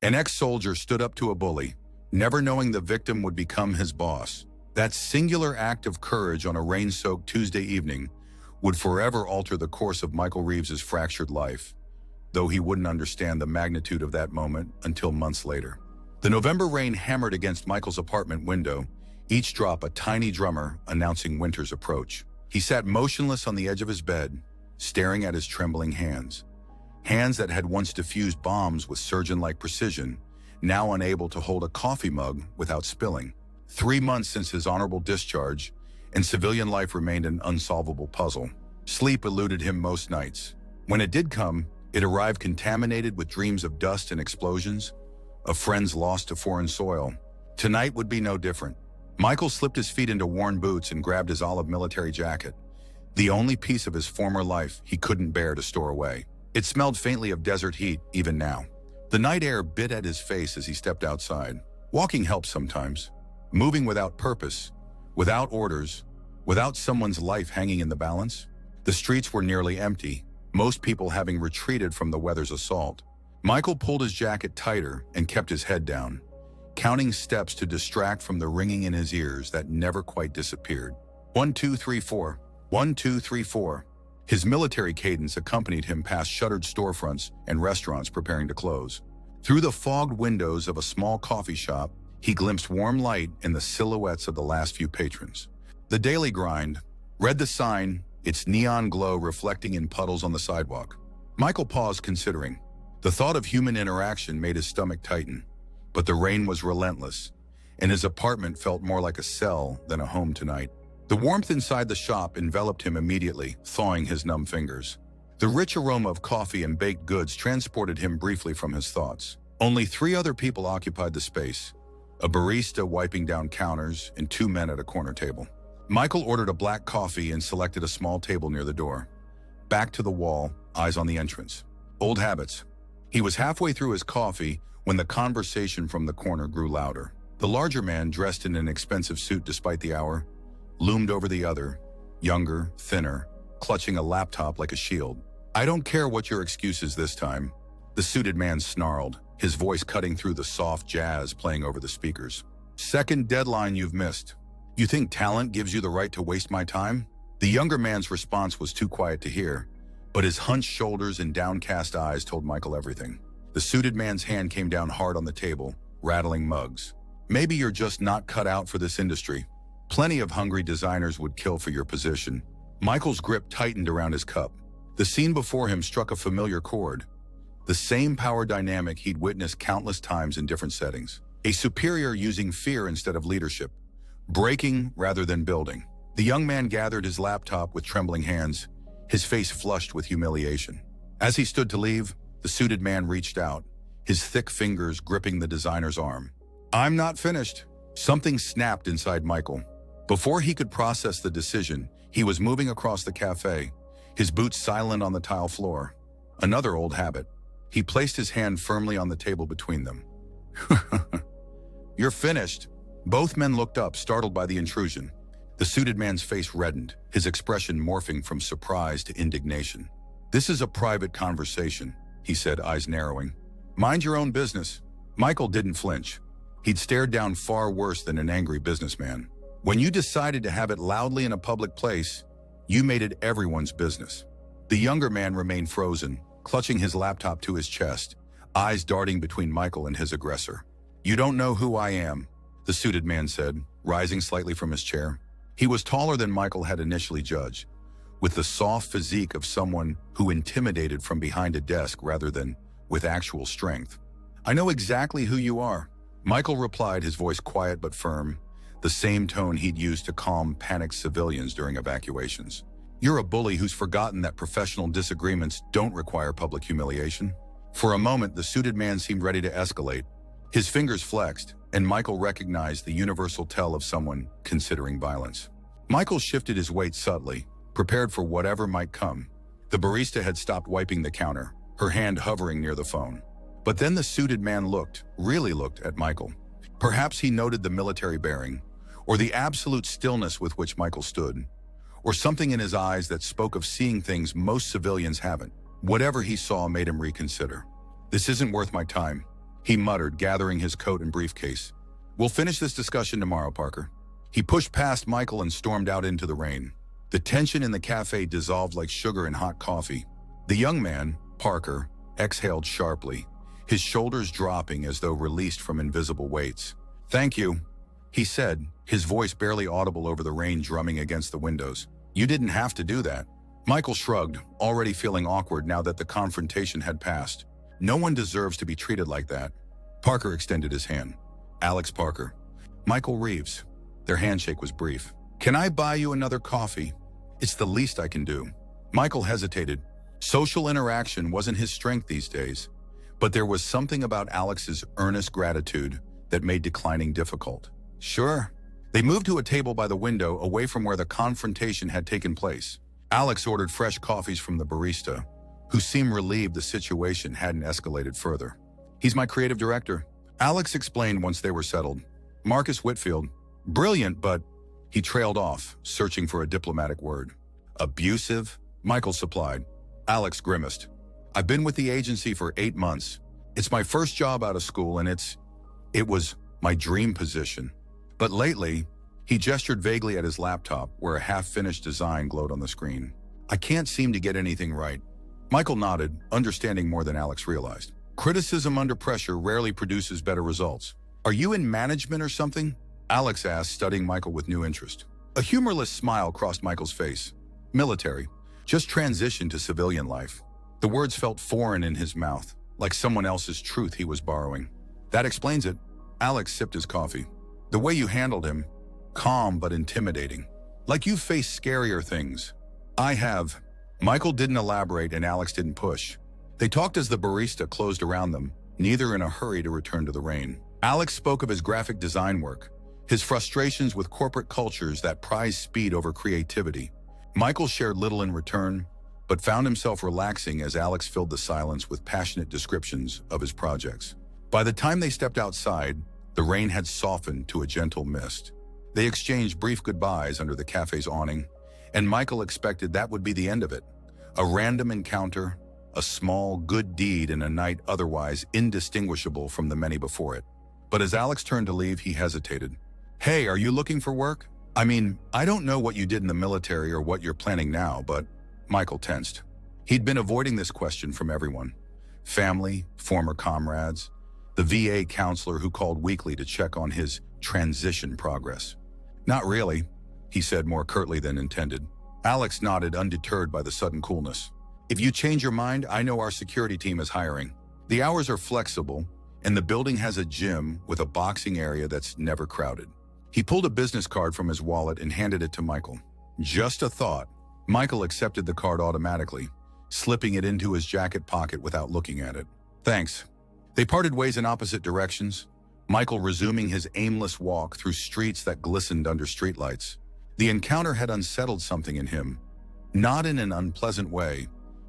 An ex-soldier stood up to a bully, never knowing the victim would become his boss. That singular act of courage on a rain-soaked Tuesday evening would forever alter the course of Michael Reeves's fractured life, though he wouldn't understand the magnitude of that moment until months later. The November rain hammered against Michael's apartment window, each drop a tiny drummer announcing winter's approach. He sat motionless on the edge of his bed, staring at his trembling hands. Hands that had once diffused bombs with surgeon-like precision, now unable to hold a coffee mug without spilling. 3 months since his honorable discharge, and civilian life remained an unsolvable puzzle. Sleep eluded him most nights. When it did come, it arrived contaminated with dreams of dust and explosions, of friends lost to foreign soil. Tonight would be no different. Michael slipped his feet into worn boots and grabbed his olive military jacket, the only piece of his former life he couldn't bear to store away. It smelled faintly of desert heat, even now. The night air bit at his face as he stepped outside. Walking helps sometimes. Moving without purpose, without orders, without someone's life hanging in the balance. The streets were nearly empty, most people having retreated from the weather's assault. Michael pulled his jacket tighter and kept his head down, counting steps to distract from the ringing in his ears that never quite disappeared. 1, 2, 3, 4. 1, 2, 3, 4. His military cadence accompanied him past shuttered storefronts and restaurants preparing to close. Through the fogged windows of a small coffee shop, he glimpsed warm light in the silhouettes of the last few patrons. The daily grind, read the sign, its neon glow reflecting in puddles on the sidewalk. Michael paused, considering. The thought of human interaction made his stomach tighten, but the rain was relentless, and his apartment felt more like a cell than a home tonight. The warmth inside the shop enveloped him immediately, thawing his numb fingers. The rich aroma of coffee and baked goods transported him briefly from his thoughts. Only 3 other people occupied the space, a barista wiping down counters and 2 men at a corner table. Michael ordered a black coffee and selected a small table near the door. Back to the wall, eyes on the entrance. Old habits. He was halfway through his coffee when the conversation from the corner grew louder. The larger man, dressed in an expensive suit despite the hour, loomed over the other, younger, thinner, clutching a laptop like a shield. "I don't care what your excuse is this time," the suited man snarled, his voice cutting through the soft jazz playing over the speakers. "Second deadline you've missed. You think talent gives you the right to waste my time?" The younger man's response was too quiet to hear, but his hunched shoulders and downcast eyes told Michael everything. The suited man's hand came down hard on the table, rattling mugs. "Maybe you're just not cut out for this industry. Plenty of hungry designers would kill for your position." Michael's grip tightened around his cup. The scene before him struck a familiar chord. The same power dynamic he'd witnessed countless times in different settings. A superior using fear instead of leadership. Breaking rather than building. The young man gathered his laptop with trembling hands, his face flushed with humiliation. As he stood to leave, the suited man reached out, his thick fingers gripping the designer's arm. "I'm not finished." Something snapped inside Michael. Before he could process the decision, he was moving across the cafe, his boots silent on the tile floor. Another old habit. He placed his hand firmly on the table between them. "You're finished." Both men looked up, startled by the intrusion. The suited man's face reddened, his expression morphing from surprise to indignation. "This is a private conversation," he said, eyes narrowing. "Mind your own business." Michael didn't flinch. He'd stared down far worse than an angry businessman. When you decided to have it loudly in a public place, you made it everyone's business. The younger man remained frozen, clutching his laptop to his chest, eyes darting between Michael and his aggressor. "You don't know who I am," the suited man said, rising slightly from his chair. He was taller than Michael had initially judged, with the soft physique of someone who intimidated from behind a desk rather than with actual strength. "I know exactly who you are," Michael replied, his voice quiet but firm, the same tone he'd used to calm panicked civilians during evacuations. "You're a bully who's forgotten that professional disagreements don't require public humiliation." For a moment, the suited man seemed ready to escalate. His fingers flexed, and Michael recognized the universal tell of someone considering violence. Michael shifted his weight subtly, prepared for whatever might come. The barista had stopped wiping the counter, her hand hovering near the phone. But then the suited man really looked at Michael. Perhaps he noted the military bearing, or the absolute stillness with which Michael stood, or something in his eyes that spoke of seeing things most civilians haven't. Whatever he saw made him reconsider. "This isn't worth my time," he muttered, gathering his coat and briefcase. We'll finish this discussion tomorrow, Parker. He pushed past Michael and stormed out into the rain. The tension in the cafe dissolved like sugar in hot coffee. The young man, Parker, exhaled sharply, his shoulders dropping as though released from invisible weights. Thank you, he said, his voice barely audible over the rain drumming against the windows. You didn't have to do that. Michael shrugged, already feeling awkward now that the confrontation had passed. No one deserves to be treated like that. Parker extended his hand. Alex Parker. Michael Reeves. Their handshake was brief. Can I buy you another coffee? It's the least I can do. Michael hesitated. Social interaction wasn't his strength these days, but there was something about Alex's earnest gratitude that made declining difficult. Sure. They moved to a table by the window away from where the confrontation had taken place. Alex ordered fresh coffees from the barista, who seemed relieved the situation hadn't escalated further. He's my creative director, Alex explained once they were settled. Marcus Whitfield. Brilliant, but he trailed off, searching for a diplomatic word. Abusive? Michael supplied. Alex grimaced. I've been with the agency for 8 months. It's my first job out of school, and it was my dream position. But lately, he gestured vaguely at his laptop, where a half-finished design glowed on the screen. I can't seem to get anything right. Michael nodded, understanding more than Alex realized. Criticism under pressure rarely produces better results. Are you in management or something? Alex asked, studying Michael with new interest. A humorless smile crossed Michael's face. Military. Just transitioned to civilian life. The words felt foreign in his mouth, like someone else's truth he was borrowing. That explains it. Alex sipped his coffee. The way you handled him, calm but intimidating. Like you've faced scarier things. I have. Michael didn't elaborate and Alex didn't push. They talked as the barista closed around them, neither in a hurry to return to the rain. Alex spoke of his graphic design work, his frustrations with corporate cultures that prize speed over creativity. Michael shared little in return, but found himself relaxing as Alex filled the silence with passionate descriptions of his projects. By the time they stepped outside, the rain had softened to a gentle mist. They exchanged brief goodbyes under the cafe's awning, and Michael expected that would be the end of it. A random encounter, a small good deed in a night otherwise indistinguishable from the many before it. But as Alex turned to leave, he hesitated. Hey, are you looking for work? I mean, I don't know what you did in the military or what you're planning now, but Michael tensed. He'd been avoiding this question from everyone. Family, former comrades, the VA counselor who called weekly to check on his transition progress. Not really, he said more curtly than intended. Alex nodded, undeterred by the sudden coolness. If you change your mind, I know our security team is hiring. The hours are flexible, and the building has a gym with a boxing area that's never crowded. He pulled a business card from his wallet and handed it to Michael. Just a thought. Michael accepted the card automatically, slipping it into his jacket pocket without looking at it. Thanks. They parted ways in opposite directions, Michael resuming his aimless walk through streets that glistened under streetlights. The encounter had unsettled something in him, not in an unpleasant way,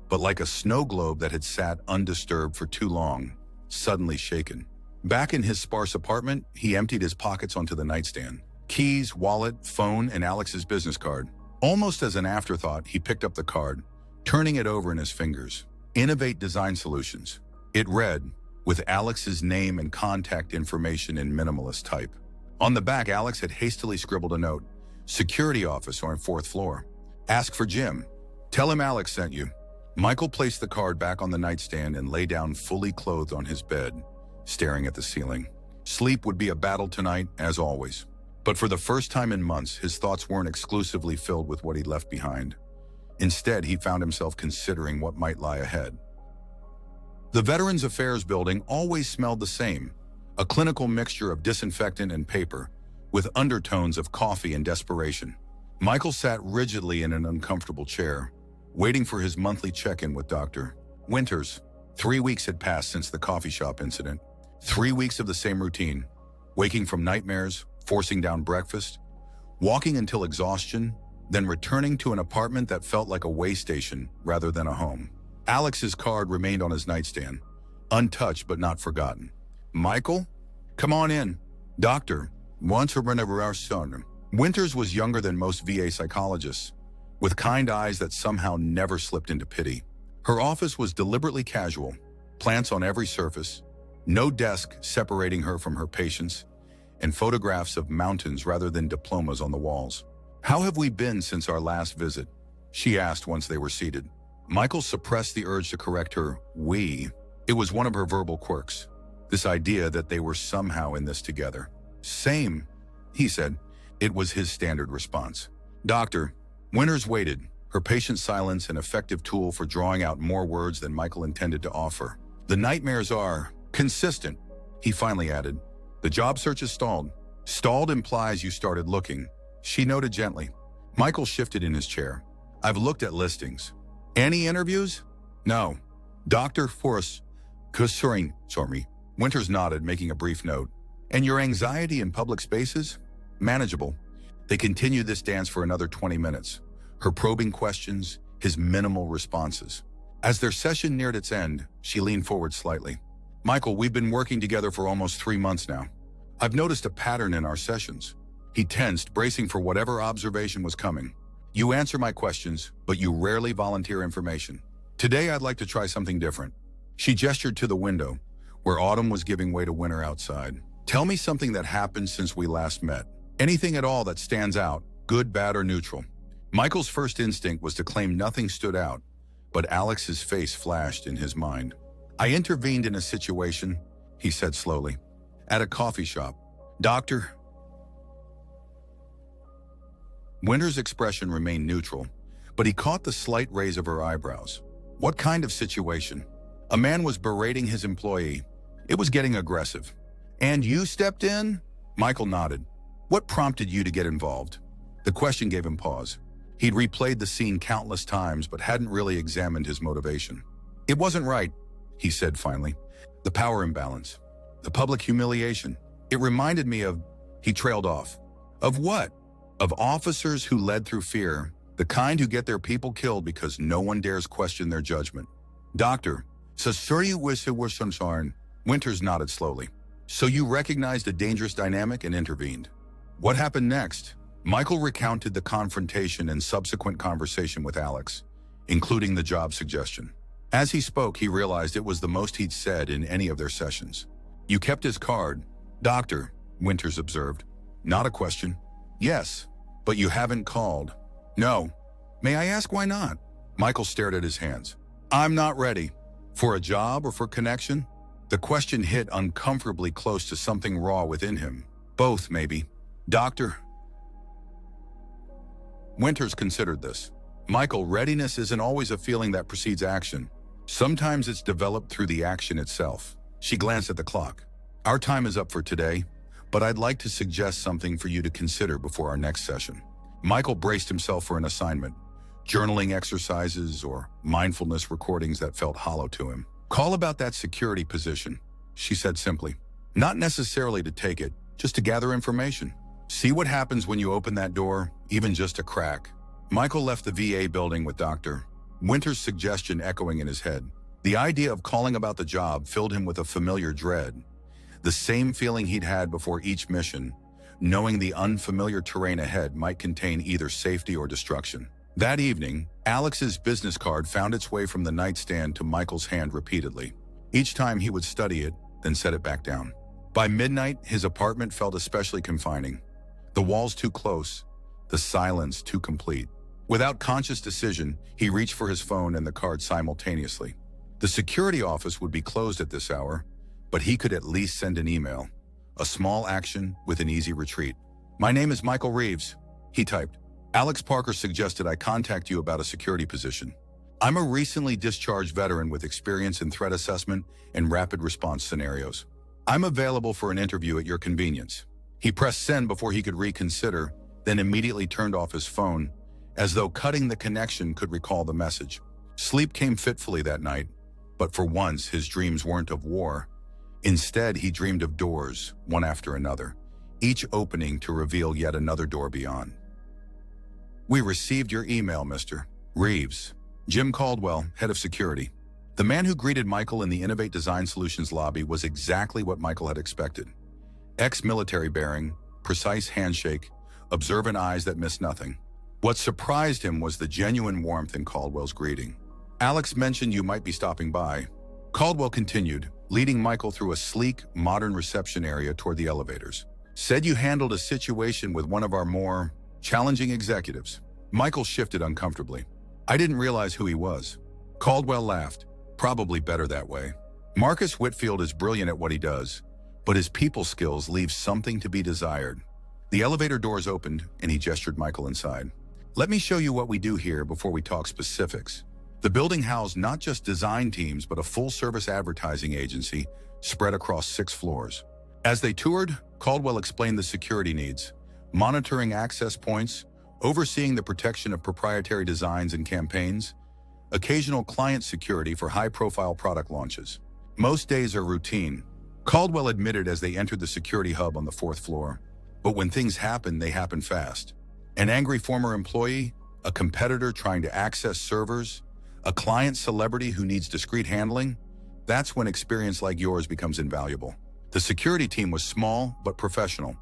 but like a snow globe that had sat undisturbed for too long, suddenly shaken. Back in his sparse apartment, he emptied his pockets onto the nightstand. Keys, wallet, phone, and Alex's business card. Almost as an afterthought, he picked up the card, turning it over in his fingers. Innovate Design Solutions. It read, with Alex's name and contact information in minimalist type. On the back, Alex had hastily scribbled a note. Security office on 4th floor. Ask for Jim. Tell him Alex sent you. Michael placed the card back on the nightstand and lay down fully clothed on his bed, staring at the ceiling. Sleep would be a battle tonight, as always. But for the first time in months, his thoughts weren't exclusively filled with what he'd left behind. Instead, he found himself considering what might lie ahead. The Veterans Affairs building always smelled the same, a clinical mixture of disinfectant and paper, with undertones of coffee and desperation. Michael sat rigidly in an uncomfortable chair, waiting for his monthly check-in with Dr. Winters. 3 weeks had passed since the coffee shop incident. 3 weeks of the same routine, waking from nightmares, forcing down breakfast, walking until exhaustion, then returning to an apartment that felt like a way station rather than a home. Alex's card remained on his nightstand, untouched but not forgotten. Michael? Come on in. Doctor, once or whenever our son. Winters was younger than most VA psychologists, with kind eyes that somehow never slipped into pity. Her office was deliberately casual, plants on every surface, No desk separating her from her patients, and photographs of mountains rather than diplomas on the walls. "How have we been since our last visit?" she asked once they were seated. Michael suppressed the urge to correct her "we." It was one of her verbal quirks, this idea that they were somehow in this together. "Same," he said. It was his standard response. "Doctor." Winters waited, her patient silence an effective tool for drawing out more words than Michael intended to offer. "The nightmares are consistent," he finally added. "The job search is stalled." "Stalled implies you started looking," she noted gently. Michael shifted in his chair. "I've looked at listings." "Any interviews?" "No." "Dr. Forrest Kusuring, sorry." Winters nodded, making a brief note. "And your anxiety in public spaces?" "Manageable." They continued this dance for another 20 minutes, her probing questions, his minimal responses. As their session neared its end, she leaned forward slightly. "Michael, we've been working together for almost 3 months now. I've noticed a pattern in our sessions." He tensed, bracing for whatever observation was coming. "You answer my questions, but you rarely volunteer information. Today I'd like to try something different." She gestured to the window, where autumn was giving way to winter outside. "Tell me something that happened since we last met. Anything at all that stands out, good, bad, or neutral." Michael's first instinct was to claim nothing stood out, but Alex's face flashed in his mind. "I intervened in a situation," he said slowly, "at a coffee shop. Doctor." Winter's expression remained neutral, but he caught the slight raise of her eyebrows. "What kind of situation?" "A man was berating his employee. It was getting aggressive." "And you stepped in?" Michael nodded. "What prompted you to get involved?" The question gave him pause. He'd replayed the scene countless times, but hadn't really examined his motivation. "It wasn't right," he said finally. "The power imbalance. The public humiliation. It reminded me of..." He trailed off. "Of what?" "Of officers who led through fear, the kind who get their people killed because no one dares question their judgment." "Doctor." Winters nodded slowly. "So you recognized a dangerous dynamic and intervened." "What happened next?" Michael recounted the confrontation and subsequent conversation with Alex, including the job suggestion. As he spoke, he realized it was the most he'd said in any of their sessions. "You kept his card." "Doctor," Winters observed. "Not a question." "Yes, but you haven't called." "No." "May I ask why not?" Michael stared at his hands. "I'm not ready." "For a job or for connection?" The question hit uncomfortably close to something raw within him. "Both, maybe." "Doctor." Winters considered this. "Michael, readiness isn't always a feeling that precedes action. Sometimes it's developed through the action itself." She glanced at the clock. "Our time is up for today, but I'd like to suggest something for you to consider before our next session." Michael braced himself for an assignment, journaling exercises or mindfulness recordings that felt hollow to him. "Call about that security position," she said simply. "Not necessarily to take it, just to gather information. See what happens when you open that door, even just a crack." Michael left the VA building with Dr. Winters' suggestion echoing in his head. The idea of calling about the job filled him with a familiar dread, the same feeling he'd had before each mission, knowing the unfamiliar terrain ahead might contain either safety or destruction. That evening, Alex's business card found its way from the nightstand to Michael's hand repeatedly. Each time he would study it, then set it back down. By midnight, his apartment felt especially confining. The walls too close, the silence too complete. Without conscious decision, he reached for his phone and the card simultaneously. The security office would be closed at this hour, but he could at least send an email. A small action with an easy retreat. "My name is Michael Reeves," he typed. "Alex Parker suggested I contact you about a security position. I'm a recently discharged veteran with experience in threat assessment and rapid response scenarios. I'm available for an interview at your convenience." He pressed send before he could reconsider, then immediately turned off his phone, as though cutting the connection could recall the message. Sleep came fitfully that night, but for once his dreams weren't of war. Instead, he dreamed of doors, one after another, each opening to reveal yet another door beyond. "We received your email, Mr. Reeves." Jim Caldwell, head of security. The man who greeted Michael in the Innovate Design Solutions lobby was exactly what Michael had expected. Ex-military bearing, precise handshake, observant eyes that missed nothing. What surprised him was the genuine warmth in Caldwell's greeting. "Alex mentioned you might be stopping by." Caldwell continued, leading Michael through a sleek, modern reception area toward the elevators. Said you handled a situation with one of our more challenging executives. Michael shifted uncomfortably. I didn't realize who he was. Caldwell laughed. Probably better that way. Marcus Whitfield is brilliant at what he does, but his people skills leave something to be desired. The elevator doors opened, and he gestured Michael inside. Let me show you what we do here before we talk specifics. The building housed not just design teams, but a full-service advertising agency spread across 6 floors. As they toured, Caldwell explained the security needs, monitoring access points, overseeing the protection of proprietary designs and campaigns, occasional client security for high-profile product launches. Most days are routine, Caldwell admitted as they entered the security hub on the 4th floor. But when things happen, they happen fast. An angry former employee, a competitor trying to access servers, a client celebrity who needs discreet handling, that's when experience like yours becomes invaluable. The security team was small but professional.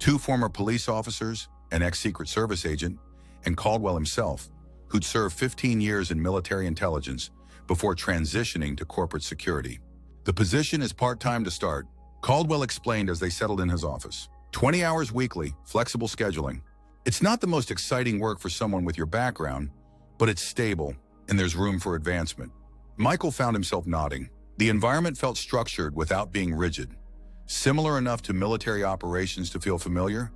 2 former police officers, an ex-Secret Service agent, and Caldwell himself, who'd served 15 years in military intelligence before transitioning to corporate security. The position is part-time to start, Caldwell explained as they settled in his office. 20 hours weekly, flexible scheduling. It's not the most exciting work for someone with your background, but it's stable, and there's room for advancement. Michael found himself nodding. The environment felt structured without being rigid. Similar enough to military operations to feel familiar,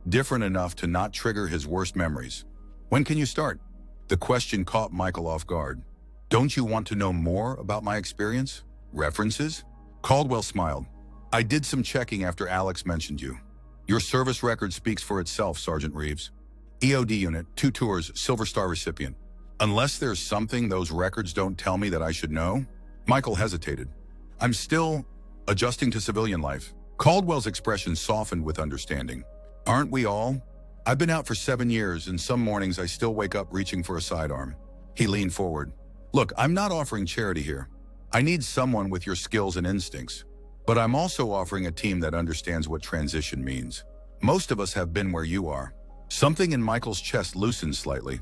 different enough to not trigger his worst memories. When can you start? The question caught Michael off guard. Don't you want to know more about my experience? References? Caldwell smiled. I did some checking after Alex mentioned you. Your service record speaks for itself, Sergeant Reeves. EOD unit, 2 tours, Silver Star recipient. Unless there's something those records don't tell me that I should know? Michael hesitated. I'm still adjusting to civilian life. Caldwell's expression softened with understanding. Aren't we all? I've been out for 7 years, and some mornings I still wake up reaching for a sidearm. He leaned forward. Look, I'm not offering charity here. I need someone with your skills and instincts. But I'm also offering a team that understands what transition means. Most of us have been where you are. Something in Michael's chest loosened slightly.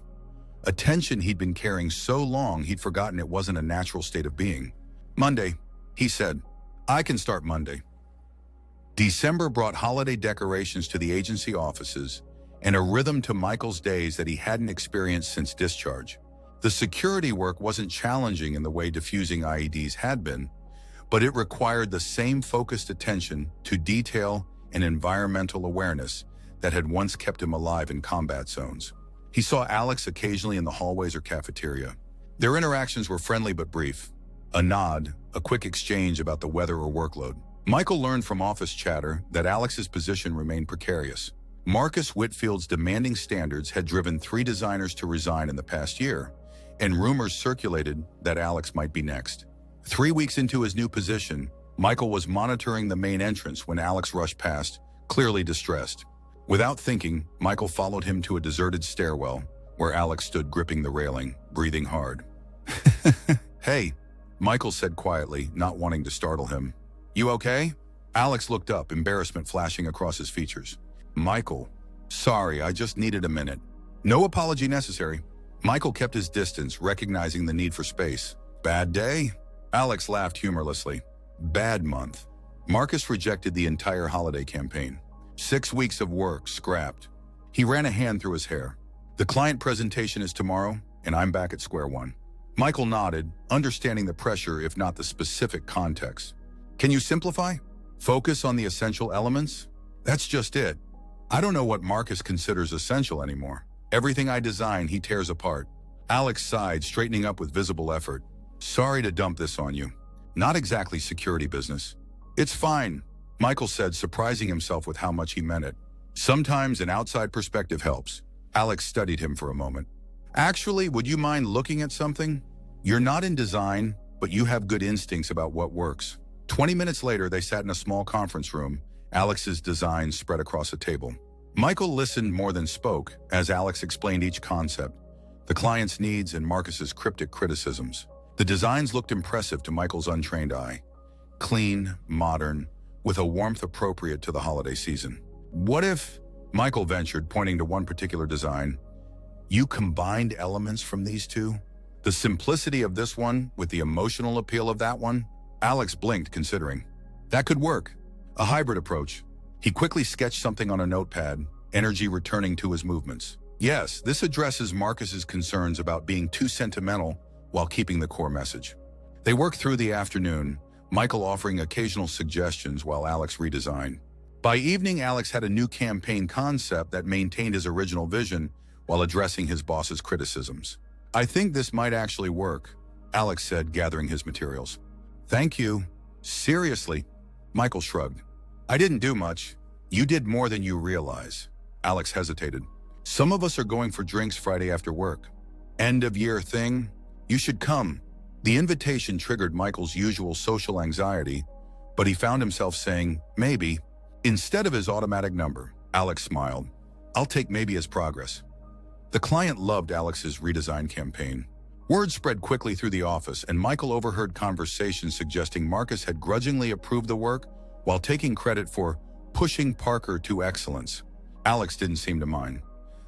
A tension he'd been carrying so long he'd forgotten it wasn't a natural state of being. Monday, he said. I can start Monday. December brought holiday decorations to the agency offices and a rhythm to Michael's days that he hadn't experienced since discharge. The security work wasn't challenging in the way defusing IEDs had been, but it required the same focused attention to detail and environmental awareness that had once kept him alive in combat zones. He saw Alex occasionally in the hallways or cafeteria. Their interactions were friendly but brief. A nod, a quick exchange about the weather or workload. Michael learned from office chatter that Alex's position remained precarious. Marcus Whitfield's demanding standards had driven 3 designers to resign in the past year, and rumors circulated that Alex might be next. 3 weeks into his new position, Michael was monitoring the main entrance when Alex rushed past, clearly distressed. Without thinking, Michael followed him to a deserted stairwell, where Alex stood gripping the railing, breathing hard. Hey, Michael said quietly, not wanting to startle him. You okay? Alex looked up, embarrassment flashing across his features. Michael, sorry, I just needed a minute. No apology necessary. Michael kept his distance, recognizing the need for space. Bad day? Alex laughed humorlessly. Bad month. Marcus rejected the entire holiday campaign. 6 weeks of work, scrapped. He ran a hand through his hair. The client presentation is tomorrow, and I'm back at square one. Michael nodded, understanding the pressure if not the specific context. Can you simplify? Focus on the essential elements? That's just it. I don't know what Marcus considers essential anymore. Everything I design, he tears apart. Alex sighed, straightening up with visible effort. Sorry to dump this on you. Not exactly security business. It's fine, Michael said, surprising himself with how much he meant it. Sometimes an outside perspective helps. Alex studied him for a moment. Actually, would you mind looking at something? You're not in design, but you have good instincts about what works. 20 minutes later, they sat in a small conference room, Alex's designs spread across a table. Michael listened more than spoke as Alex explained each concept, the client's needs and Marcus's cryptic criticisms. The designs looked impressive to Michael's untrained eye. Clean, modern, with a warmth appropriate to the holiday season. What if, Michael ventured, pointing to one particular design, you combined elements from these two? The simplicity of this one with the emotional appeal of that one? Alex blinked, considering. That could work. A hybrid approach. He quickly sketched something on a notepad, energy returning to his movements. Yes, this addresses Marcus's concerns about being too sentimental while keeping the core message. They worked through the afternoon, Michael offering occasional suggestions while Alex redesigned. By evening, Alex had a new campaign concept that maintained his original vision while addressing his boss's criticisms. I think this might actually work, Alex said, gathering his materials. Thank you. Seriously, Michael shrugged. I didn't do much. You did more than you realize. Alex hesitated. Some of us are going for drinks Friday after work. End of year thing? You should come. The invitation triggered Michael's usual social anxiety, but he found himself saying, maybe. Instead of his automatic number, Alex smiled. I'll take maybe as progress. The client loved Alex's redesign campaign. Word spread quickly through the office, and Michael overheard conversations suggesting Marcus had grudgingly approved the work while taking credit for pushing Parker to excellence. Alex didn't seem to mind.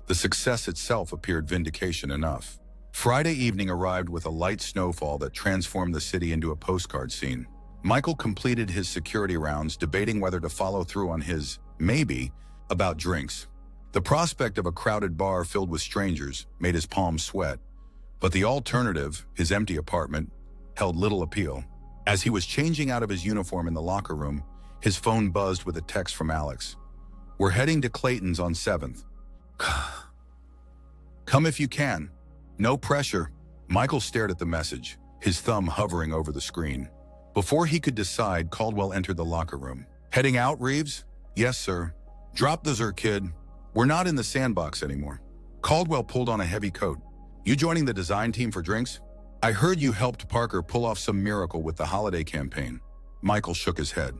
The success itself appeared vindication enough. Friday evening arrived with a light snowfall that transformed the city into a postcard scene. Michael completed his security rounds, debating whether to follow through on his maybe about drinks. The prospect of a crowded bar filled with strangers made his palms sweat, but the alternative, his empty apartment, held little appeal. As he was changing out of his uniform in the locker room, his phone buzzed with a text from Alex. We're heading to Clayton's on 7th. Come if you can. No pressure. Michael stared at the message, his thumb hovering over the screen. Before he could decide, Caldwell entered the locker room. Heading out, Reeves? Yes, sir. Drop dessert, kid. We're not in the sandbox anymore. Caldwell pulled on a heavy coat. You joining the design team for drinks? I heard you helped Parker pull off some miracle with the holiday campaign. Michael shook his head.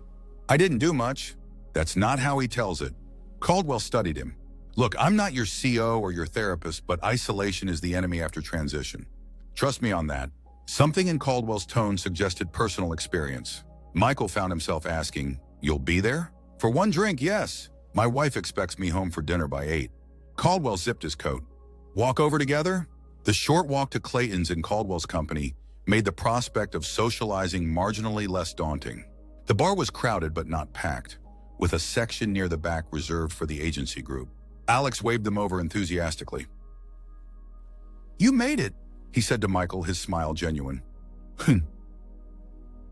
I didn't do much. That's not how he tells it. Caldwell studied him. Look, I'm not your CO or your therapist, but isolation is the enemy after transition. Trust me on that. Something in Caldwell's tone suggested personal experience. Michael found himself asking, You'll be there? For one drink, yes. My wife expects me home for dinner by 8. Caldwell zipped his coat. Walk over together? The short walk to Clayton's in Caldwell's company made the prospect of socializing marginally less daunting. The bar was crowded but not packed, with a section near the back reserved for the agency group. Alex waved them over enthusiastically. You made it, he said to Michael, his smile genuine.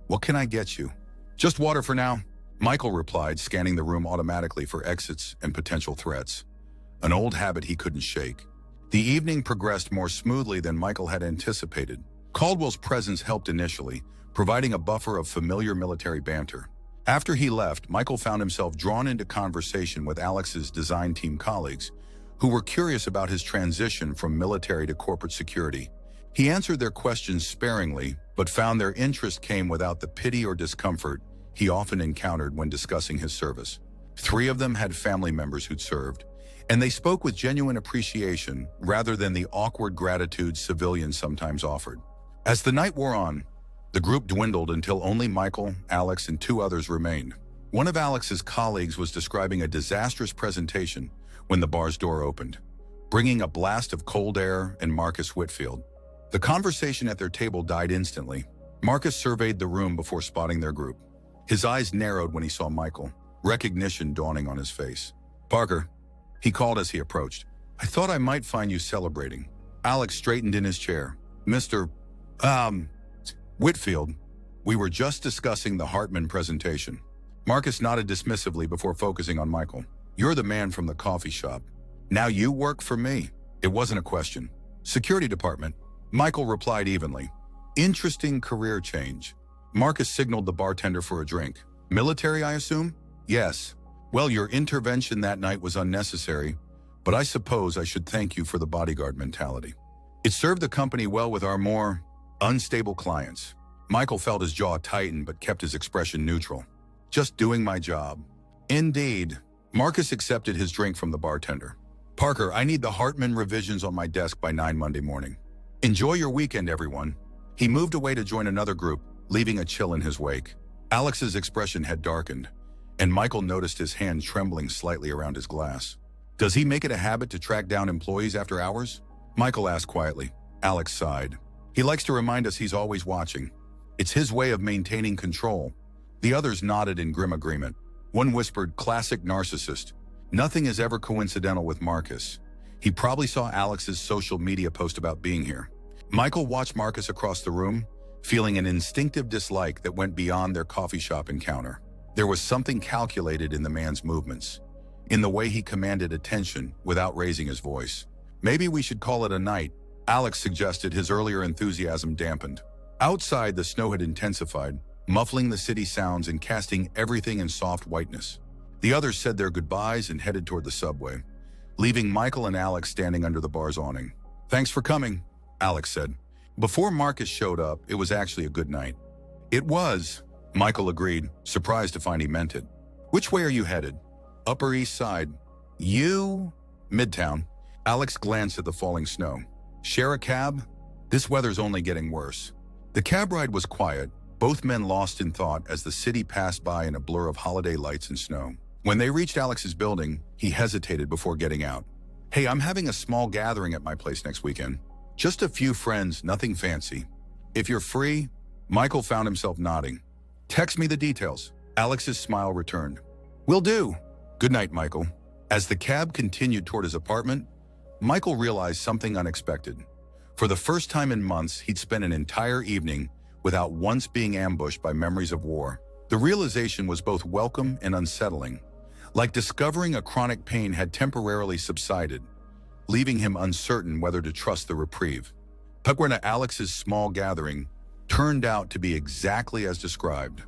What can I get you? Just water for now, Michael replied, scanning the room automatically for exits and potential threats, an old habit he couldn't shake. The evening progressed more smoothly than Michael had anticipated. Caldwell's presence helped initially, providing a buffer of familiar military banter. After he left, Michael found himself drawn into conversation with Alex's design team colleagues, who were curious about his transition from military to corporate security. He answered their questions sparingly, but found their interest came without the pity or discomfort he often encountered when discussing his service. 3 of them had family members who'd served, and they spoke with genuine appreciation rather than the awkward gratitude civilians sometimes offered. As the night wore on, the group dwindled until only Michael, Alex, and 2 others remained. One of Alex's colleagues was describing a disastrous presentation when the bar's door opened, bringing a blast of cold air and Marcus Whitfield. The conversation at their table died instantly. Marcus surveyed the room before spotting their group. His eyes narrowed when he saw Michael, recognition dawning on his face. Parker, he called as he approached. I thought I might find you celebrating. Alex straightened in his chair. Mr. Whitfield, we were just discussing the Hartman presentation. Marcus nodded dismissively before focusing on Michael. You're the man from the coffee shop. Now you work for me. It wasn't a question. Security department. Michael replied evenly. Interesting career change. Marcus signaled the bartender for a drink. Military, I assume? Yes. Well, your intervention that night was unnecessary, but I suppose I should thank you for the bodyguard mentality. It served the company well with our more unstable clients. Michael felt his jaw tighten but kept his expression neutral. Just doing my job. Indeed. Marcus accepted his drink from the bartender. Parker, I need the Hartman revisions on my desk by 9 Monday morning. Enjoy your weekend, everyone. He moved away to join another group, leaving a chill in his wake. Alex's expression had darkened, and Michael noticed his hand trembling slightly around his glass. Does he make it a habit to track down employees after hours? Michael asked quietly. Alex sighed. He likes to remind us he's always watching. It's his way of maintaining control. The others nodded in grim agreement. One whispered, classic narcissist. Nothing is ever coincidental with Marcus. He probably saw Alex's social media post about being here. Michael watched Marcus across the room, feeling an instinctive dislike that went beyond their coffee shop encounter. There was something calculated in the man's movements, in the way he commanded attention without raising his voice. Maybe we should call it a night, Alex suggested, his earlier enthusiasm dampened. Outside, the snow had intensified, muffling the city sounds and casting everything in soft whiteness. The others said their goodbyes and headed toward the subway, leaving Michael and Alex standing under the bar's awning. Thanks for coming, Alex said. Before Marcus showed up, it was actually a good night. It was, Michael agreed, surprised to find he meant it. Which way are you headed? Upper East Side. You? Midtown. Alex glanced at the falling snow. Share a cab? This weather's only getting worse. The cab ride was quiet, both men lost in thought as the city passed by in a blur of holiday lights and snow. When they reached Alex's building, he hesitated before getting out. Hey, I'm having a small gathering at my place next weekend. Just a few friends, nothing fancy. If you're free, Michael found himself nodding. Text me the details. Alex's smile returned. Will do. Good night, Michael. As the cab continued toward his apartment, Michael realized something unexpected. For the first time in months, he'd spent an entire evening without once being ambushed by memories of war. The realization was both welcome and unsettling, like discovering a chronic pain had temporarily subsided, leaving him uncertain whether to trust the reprieve. Pugwena Alex's small gathering turned out to be exactly as described.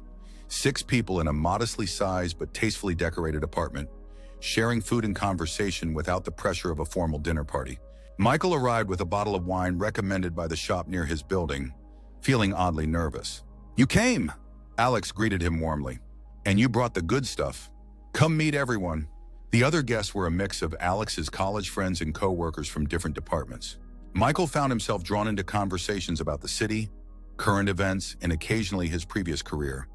6 people in a modestly sized but tastefully decorated apartment, sharing food and conversation without the pressure of a formal dinner party. Michael arrived with a bottle of wine recommended by the shop near his building, feeling oddly nervous. You came! Alex greeted him warmly. And you brought the good stuff. Come meet everyone. The other guests were a mix of Alex's college friends and co-workers from different departments. Michael found himself drawn into conversations about the city, current events, and occasionally his previous career,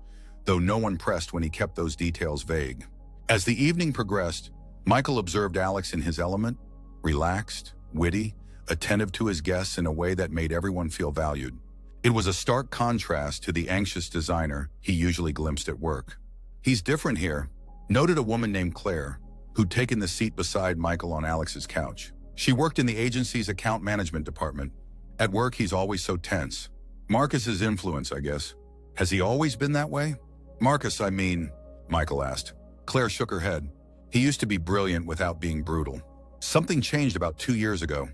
though no one pressed when he kept those details vague. As the evening progressed, Michael observed Alex in his element, relaxed, witty, attentive to his guests in a way that made everyone feel valued. It was a stark contrast to the anxious designer he usually glimpsed at work. He's different here, noted a woman named Claire, who'd taken the seat beside Michael on Alex's couch. She worked in the agency's account management department. At work, he's always so tense. Marcus's influence, I guess. Has he always been that way? Marcus, I mean, Michael asked. Claire shook her head. He used to be brilliant without being brutal. Something changed about 2 years ago.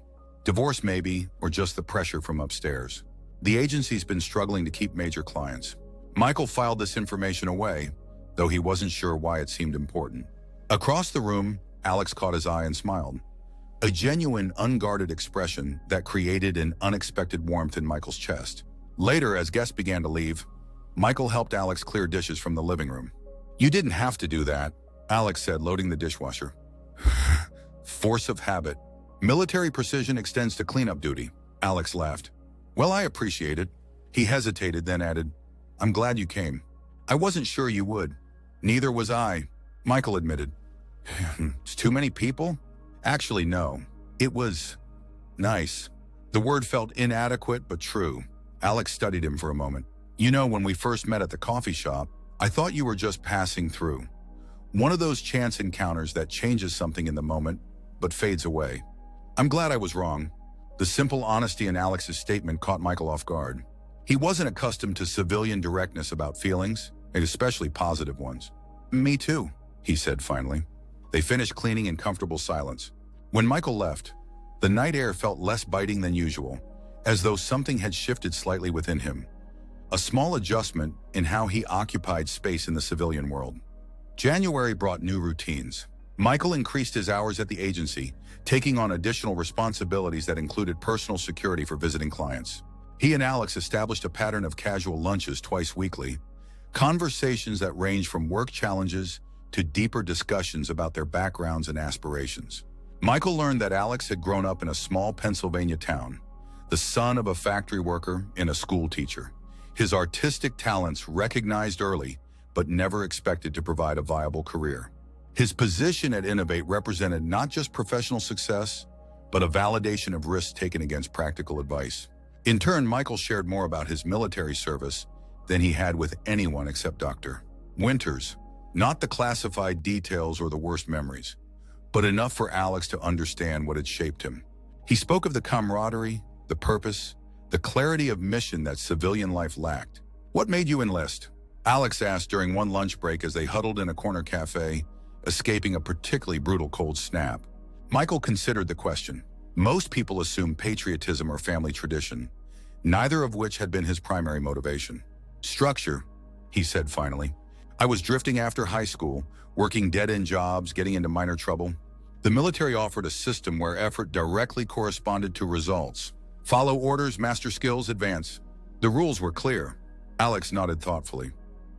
Divorce maybe, or just the pressure from upstairs. The agency's been struggling to keep major clients. Michael filed this information away, though he wasn't sure why it seemed important. Across the room, Alex caught his eye and smiled. A genuine, unguarded expression that created an unexpected warmth in Michael's chest. Later, as guests began to leave, Michael helped Alex clear dishes from the living room. You didn't have to do that, Alex said, loading the dishwasher. Force of habit. Military precision extends to cleanup duty, Alex laughed. Well, I appreciate it. He hesitated, then added, I'm glad you came. I wasn't sure you would. Neither was I, Michael admitted. It's too many people? Actually, no. It was nice. The word felt inadequate but true. Alex studied him for a moment. You know, when we first met at the coffee shop, I thought you were just passing through. One of those chance encounters that changes something in the moment, but fades away. I'm glad I was wrong. The simple honesty in Alex's statement caught Michael off guard. He wasn't accustomed to civilian directness about feelings, and especially positive ones. Me too, he said finally. They finished cleaning in comfortable silence. When Michael left, the night air felt less biting than usual, as though something had shifted slightly within him. A small adjustment in how he occupied space in the civilian world. January brought new routines. Michael increased his hours at the agency, taking on additional responsibilities that included personal security for visiting clients. He and Alex established a pattern of casual lunches twice weekly, conversations that ranged from work challenges to deeper discussions about their backgrounds and aspirations. Michael learned that Alex had grown up in a small Pennsylvania town, the son of a factory worker and a school teacher. His artistic talents recognized early, but never expected to provide a viable career. His position at Innovate represented not just professional success, but a validation of risks taken against practical advice. In turn, Michael shared more about his military service than he had with anyone except Dr. Winters. Not the classified details or the worst memories, but enough for Alex to understand what had shaped him. He spoke of the camaraderie, the purpose, the clarity of mission that civilian life lacked. "What made you enlist?" Alex asked during one lunch break as they huddled in a corner cafe, escaping a particularly brutal cold snap. Michael considered the question. Most people assume patriotism or family tradition, neither of which had been his primary motivation. "Structure," he said finally. "I was drifting after high school, working dead-end jobs, getting into minor trouble. The military offered a system where effort directly corresponded to results. Follow orders, master skills, advance. The rules were clear." Alex nodded thoughtfully.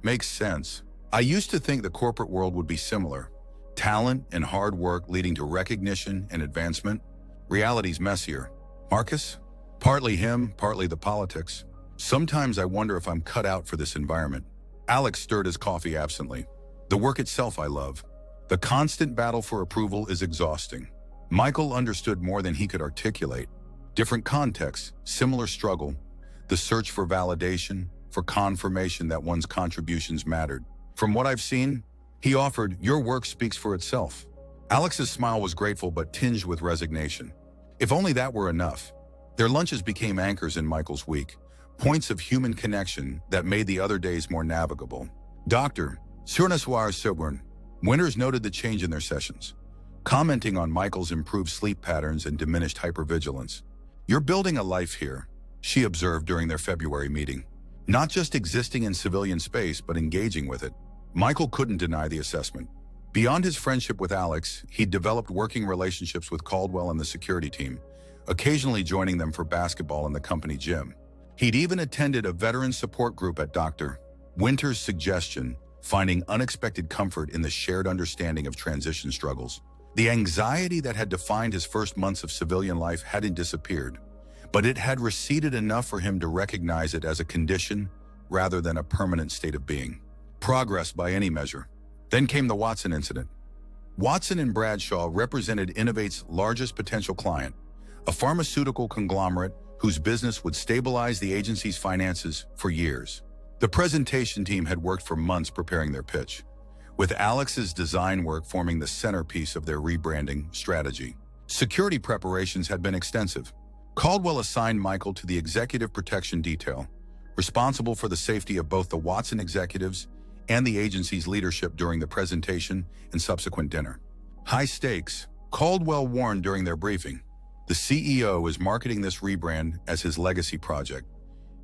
"Makes sense. I used to think the corporate world would be similar. Talent and hard work leading to recognition and advancement. Reality's messier." "Marcus?" "Partly him, partly the politics. Sometimes I wonder if I'm cut out for this environment." Alex stirred his coffee absently. "The work itself I love. The constant battle for approval is exhausting." Michael understood more than he could articulate. Different contexts, similar struggle, the search for validation, for confirmation that one's contributions mattered. "From what I've seen," he offered, "your work speaks for itself." Alex's smile was grateful but tinged with resignation. If only that were enough. Their lunches became anchors in Michael's week, points of human connection that made the other days more navigable. Dr. Surnasoir Silburn. Winters noted the change in their sessions, commenting on Michael's improved sleep patterns and diminished hypervigilance. "You're building a life here," she observed during their February meeting. "Not just existing in civilian space, but engaging with it." Michael couldn't deny the assessment. Beyond his friendship with Alex, he'd developed working relationships with Caldwell and the security team, occasionally joining them for basketball in the company gym. He'd even attended a veteran support group at Dr. Winters' suggestion, finding unexpected comfort in the shared understanding of transition struggles. The anxiety that had defined his first months of civilian life hadn't disappeared, but it had receded enough for him to recognize it as a condition rather than a permanent state of being. Progress by any measure. Then came the Watson incident. Watson and Bradshaw represented Innovate's largest potential client, a pharmaceutical conglomerate whose business would stabilize the agency's finances for years. The presentation team had worked for months preparing their pitch, with Alex's design work forming the centerpiece of their rebranding strategy. Security preparations had been extensive. Caldwell assigned Michael to the executive protection detail, responsible for the safety of both the Watson executives and the agency's leadership during the presentation and subsequent dinner. High stakes, Caldwell warned during their briefing. The CEO is marketing this rebrand as his legacy project,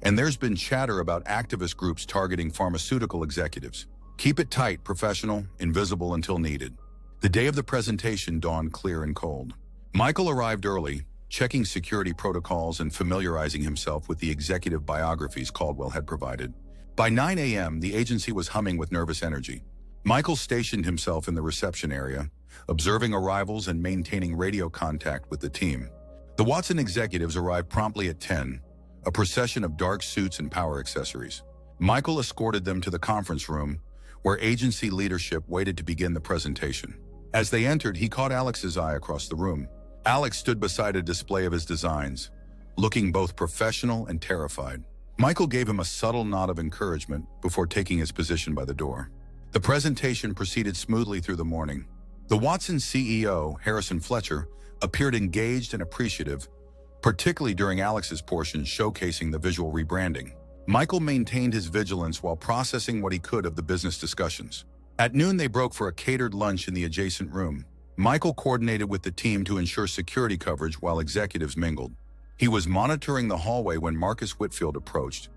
and there's been chatter about activist groups targeting pharmaceutical executives. Keep it tight, professional, invisible until needed. The day of the presentation dawned clear and cold. Michael arrived early, checking security protocols and familiarizing himself with the executive biographies Caldwell had provided. By 9 a.m., the agency was humming with nervous energy. Michael stationed himself in the reception area, observing arrivals and maintaining radio contact with the team. The Watson executives arrived promptly at 10, a procession of dark suits and power accessories. Michael escorted them to the conference room, where agency leadership waited to begin the presentation. As they entered, he caught Alex's eye across the room. Alex stood beside a display of his designs, looking both professional and terrified. Michael gave him a subtle nod of encouragement before taking his position by the door. The presentation proceeded smoothly through the morning. The Watson CEO, Harrison Fletcher, appeared engaged and appreciative, particularly during Alex's portion showcasing the visual rebranding. Michael maintained his vigilance while processing what he could of the business discussions. At noon, they broke for a catered lunch in the adjacent room. Michael coordinated with the team to ensure security coverage while executives mingled. He was monitoring the hallway when Marcus Whitfield approached,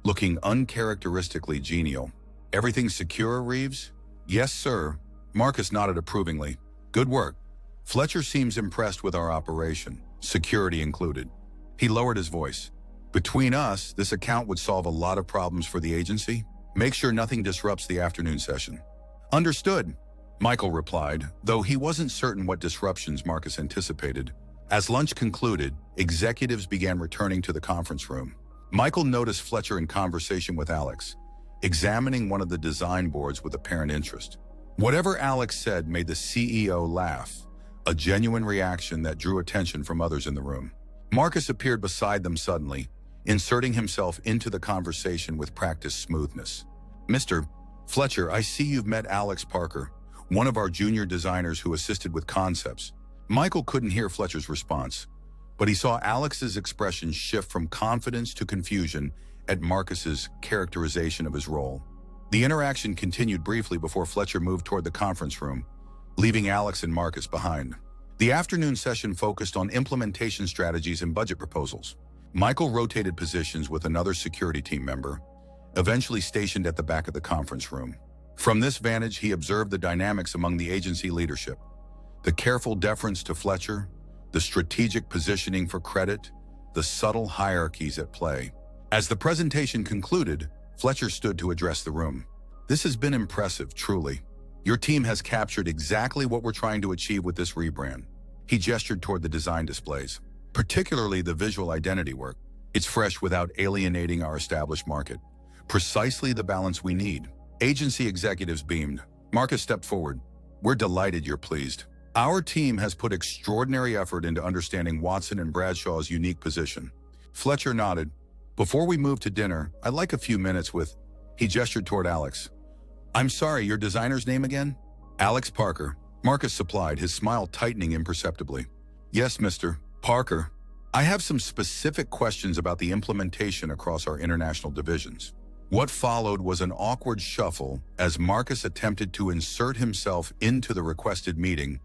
looking uncharacteristically genial. "Everything secure, Reeves?" "Yes, sir." Marcus nodded approvingly. "Good work. Fletcher seems impressed with our operation, security included." He lowered his voice. "Between us, this account would solve a lot of problems for the agency. Make sure nothing disrupts the afternoon session." "Understood," Michael replied, though he wasn't certain what disruptions Marcus anticipated. As lunch concluded, executives began returning to the conference room. Michael noticed Fletcher in conversation with Alex, examining one of the design boards with apparent interest. Whatever Alex said made the CEO laugh, a genuine reaction that drew attention from others in the room. Marcus appeared beside them suddenly, inserting himself into the conversation with practiced smoothness. "Mr. Fletcher, I see you've met Alex Parker, one of our junior designers who assisted with concepts." Michael couldn't hear Fletcher's response, but he saw Alex's expression shift from confidence to confusion at Marcus's characterization of his role. The interaction continued briefly before Fletcher moved toward the conference room, leaving Alex and Marcus behind. The afternoon session focused on implementation strategies and budget proposals. Michael rotated positions with another security team member, eventually stationed at the back of the conference room. From this vantage, he observed the dynamics among the agency leadership, the careful deference to Fletcher, the strategic positioning for credit, the subtle hierarchies at play. As the presentation concluded, Fletcher stood to address the room. "This has been impressive, truly. Your team has captured exactly what we're trying to achieve with this rebrand." He gestured toward the design displays, particularly the visual identity work. "It's fresh without alienating our established market. Precisely the balance we need." Agency executives beamed. Marcus stepped forward. "We're delighted you're pleased. Our team has put extraordinary effort into understanding Watson and Bradshaw's unique position." Fletcher nodded. "Before we move to dinner, I'd like a few minutes with—" He gestured toward Alex. "I'm sorry, your designer's name again?" "Alex Parker," Marcus supplied, his smile tightening imperceptibly. "Yes, Mr. Parker. I have some specific questions about the implementation across our international divisions." What followed was an awkward shuffle as Marcus attempted to insert himself into the requested meeting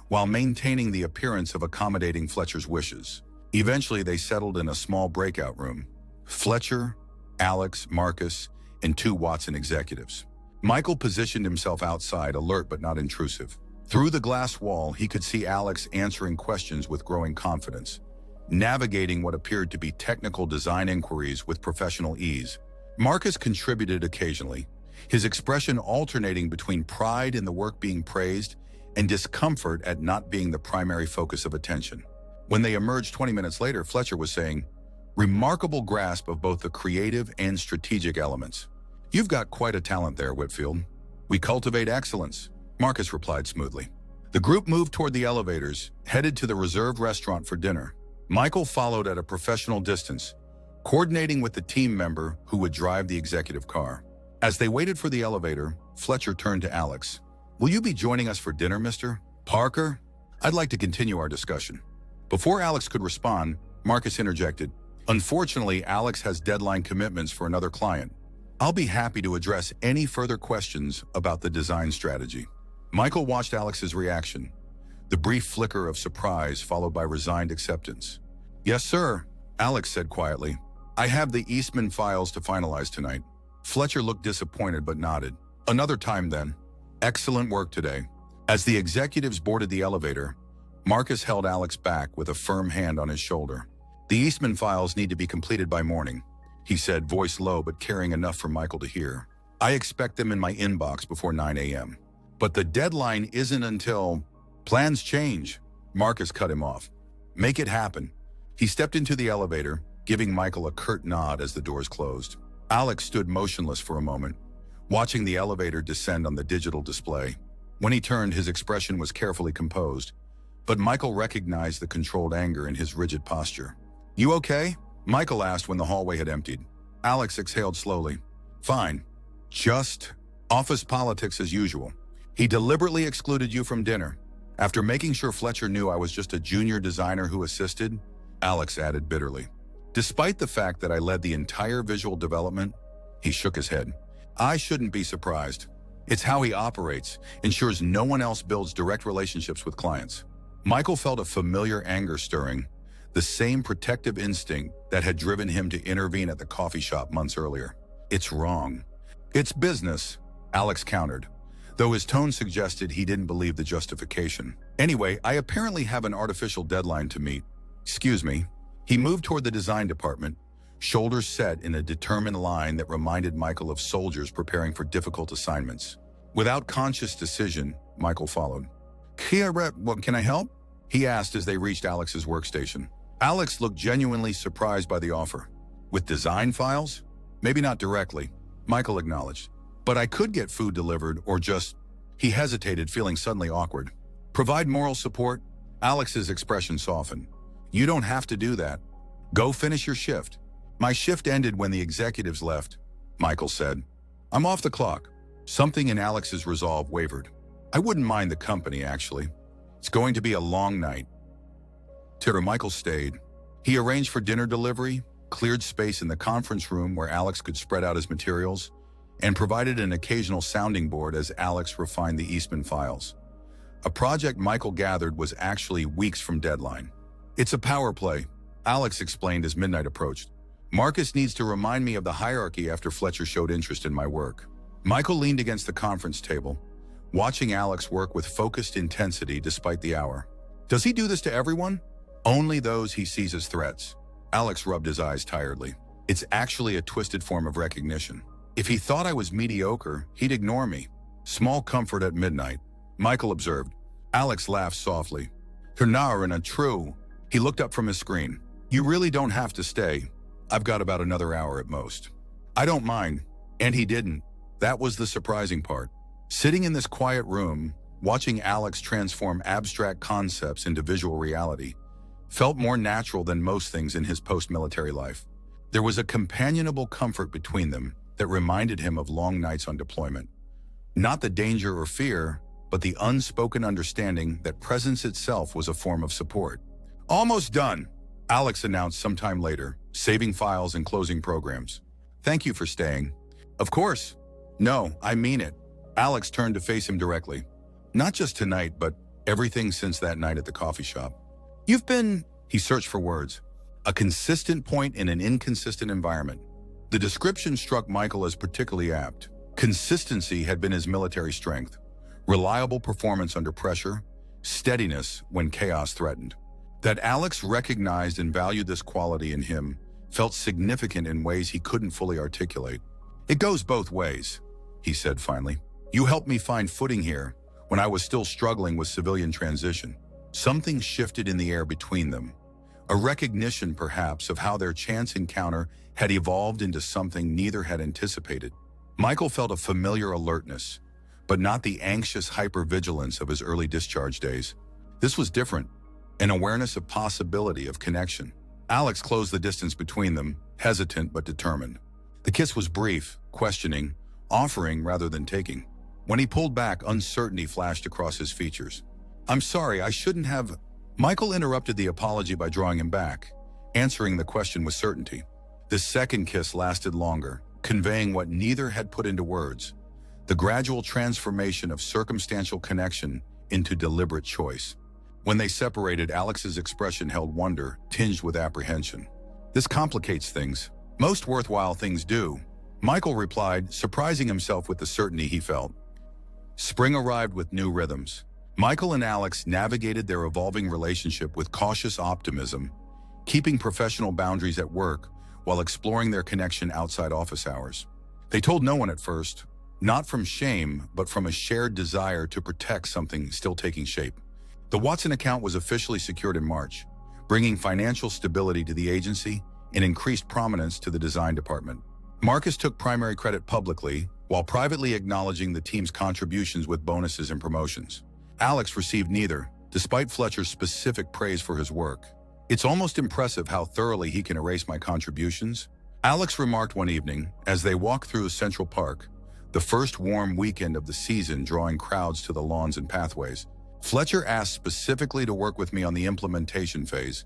while maintaining the appearance of accommodating Fletcher's wishes. Eventually, they settled in a small breakout room. Fletcher, Alex, Marcus, and 2 Watson executives. Michael positioned himself outside, alert but not intrusive. Through the glass wall, he could see Alex answering questions with growing confidence, navigating what appeared to be technical design inquiries with professional ease. Marcus contributed occasionally, his expression alternating between pride in the work being praised and discomfort at not being the primary focus of attention. When they emerged 20 minutes later, Fletcher was saying, "Remarkable grasp of both the creative and strategic elements. You've got quite a talent there, Whitfield." "We cultivate excellence," Marcus replied smoothly. The group moved toward the elevators, headed to the reserved restaurant for dinner. Michael followed at a professional distance, coordinating with the team member who would drive the executive car. As they waited for the elevator, Fletcher turned to Alex. "Will you be joining us for dinner, Mr. Parker? I'd like to continue our discussion." Before Alex could respond, Marcus interjected, "Unfortunately, Alex has deadline commitments for another client. I'll be happy to address any further questions about the design strategy." Michael watched Alex's reaction, the brief flicker of surprise followed by resigned acceptance. "Yes, sir," Alex said quietly. "I have the Eastman files to finalize tonight." Fletcher looked disappointed but nodded. "Another time then. Excellent work today." As the executives boarded the elevator, Marcus held Alex back with a firm hand on his shoulder. "The Eastman files need to be completed by morning," he said, voice low but carrying enough for Michael to hear. "I expect them in my inbox before 9 a.m. But the deadline isn't until—" "Plans change," Marcus cut him off. "Make it happen." He stepped into the elevator, giving Michael a curt nod as the doors closed. Alex stood motionless for a moment, watching the elevator descend on the digital display. When he turned, his expression was carefully composed, but Michael recognized the controlled anger in his rigid posture. "You okay?" Michael asked when the hallway had emptied. Alex exhaled slowly. "Fine. Just office politics as usual. He deliberately excluded you from dinner. After making sure Fletcher knew I was just a junior designer who assisted," Alex added bitterly. "Despite the fact that I led the entire visual development," he shook his head. "I shouldn't be surprised. It's how he operates, ensures no one else builds direct relationships with clients." Michael felt a familiar anger stirring, the same protective instinct that had driven him to intervene at the coffee shop months earlier. "It's wrong." "It's business," Alex countered, though his tone suggested he didn't believe the justification. "Anyway, I apparently have an artificial deadline to meet. Excuse me." He moved toward the design department, shoulders set in a determined line that reminded Michael of soldiers preparing for difficult assignments. Without conscious decision, Michael followed. "What can I help?" he asked as they reached Alex's workstation. Alex looked genuinely surprised by the offer. "With design files?" "Maybe not directly," Michael acknowledged. "But I could get food delivered or just—" He hesitated, feeling suddenly awkward. "Provide moral support?" Alex's expression softened. "You don't have to do that. Go finish your shift. My shift ended when the executives left, Michael said. I'm off the clock. Something in Alex's resolve wavered. I wouldn't mind the company, actually. It's going to be a long night. Michael stayed. He arranged for dinner delivery, cleared space in the conference room where Alex could spread out his materials, and provided an occasional sounding board as Alex refined the Eastman files. A project Michael gathered was actually weeks from deadline. It's a power play, Alex explained as midnight approached. Marcus needs to remind me of the hierarchy after Fletcher showed interest in my work. Michael leaned against the conference table, watching Alex work with focused intensity despite the hour. Does he do this to everyone? Only those he sees as threats. Alex rubbed his eyes tiredly. It's actually a twisted form of recognition. If he thought I was mediocre, he'd ignore me. Small comfort at midnight, Michael observed. Alex laughed softly. Not true. He looked up from his screen. You really don't have to stay. I've got about another hour at most. I don't mind. And he didn't. That was the surprising part. Sitting in this quiet room, watching Alex transform abstract concepts into visual reality, felt more natural than most things in his post-military life. There was a companionable comfort between them that reminded him of long nights on deployment. Not the danger or fear, but the unspoken understanding that presence itself was a form of support. Almost done, Alex announced sometime later, saving files and closing programs. Thank you for staying. Of course. No, I mean it. Alex turned to face him directly. Not just tonight, but everything since that night at the coffee shop. You've been, he searched for words, a consistent point in an inconsistent environment. The description struck Michael as particularly apt. Consistency had been his military strength. Reliable performance under pressure, steadiness when chaos threatened. That Alex recognized and valued this quality in him felt significant in ways he couldn't fully articulate. It goes both ways, he said finally. You helped me find footing here when I was still struggling with civilian transition. Something shifted in the air between them. A recognition, perhaps, of how their chance encounter had evolved into something neither had anticipated. Michael felt a familiar alertness, but not the anxious hypervigilance of his early discharge days. This was different, an awareness of possibility, of connection. Alex closed the distance between them, hesitant but determined. The kiss was brief, questioning, offering rather than taking. When he pulled back, uncertainty flashed across his features. I'm sorry, I shouldn't have... Michael interrupted the apology by drawing him back, answering the question with certainty. The second kiss lasted longer, conveying what neither had put into words, the gradual transformation of circumstantial connection into deliberate choice. When they separated, Alex's expression held wonder, tinged with apprehension. This complicates things. Most worthwhile things do, Michael replied, surprising himself with the certainty he felt. Spring arrived with new rhythms. Michael and Alex navigated their evolving relationship with cautious optimism, keeping professional boundaries at work while exploring their connection outside office hours. They told no one at first, not from shame, but from a shared desire to protect something still taking shape. The Watson account was officially secured in March, bringing financial stability to the agency and increased prominence to the design department. Marcus took primary credit publicly, while privately acknowledging the team's contributions with bonuses and promotions. Alex received neither, despite Fletcher's specific praise for his work. It's almost impressive how thoroughly he can erase my contributions, Alex remarked one evening as they walked through Central Park, the first warm weekend of the season drawing crowds to the lawns and pathways. Fletcher asked specifically to work with me on the implementation phase,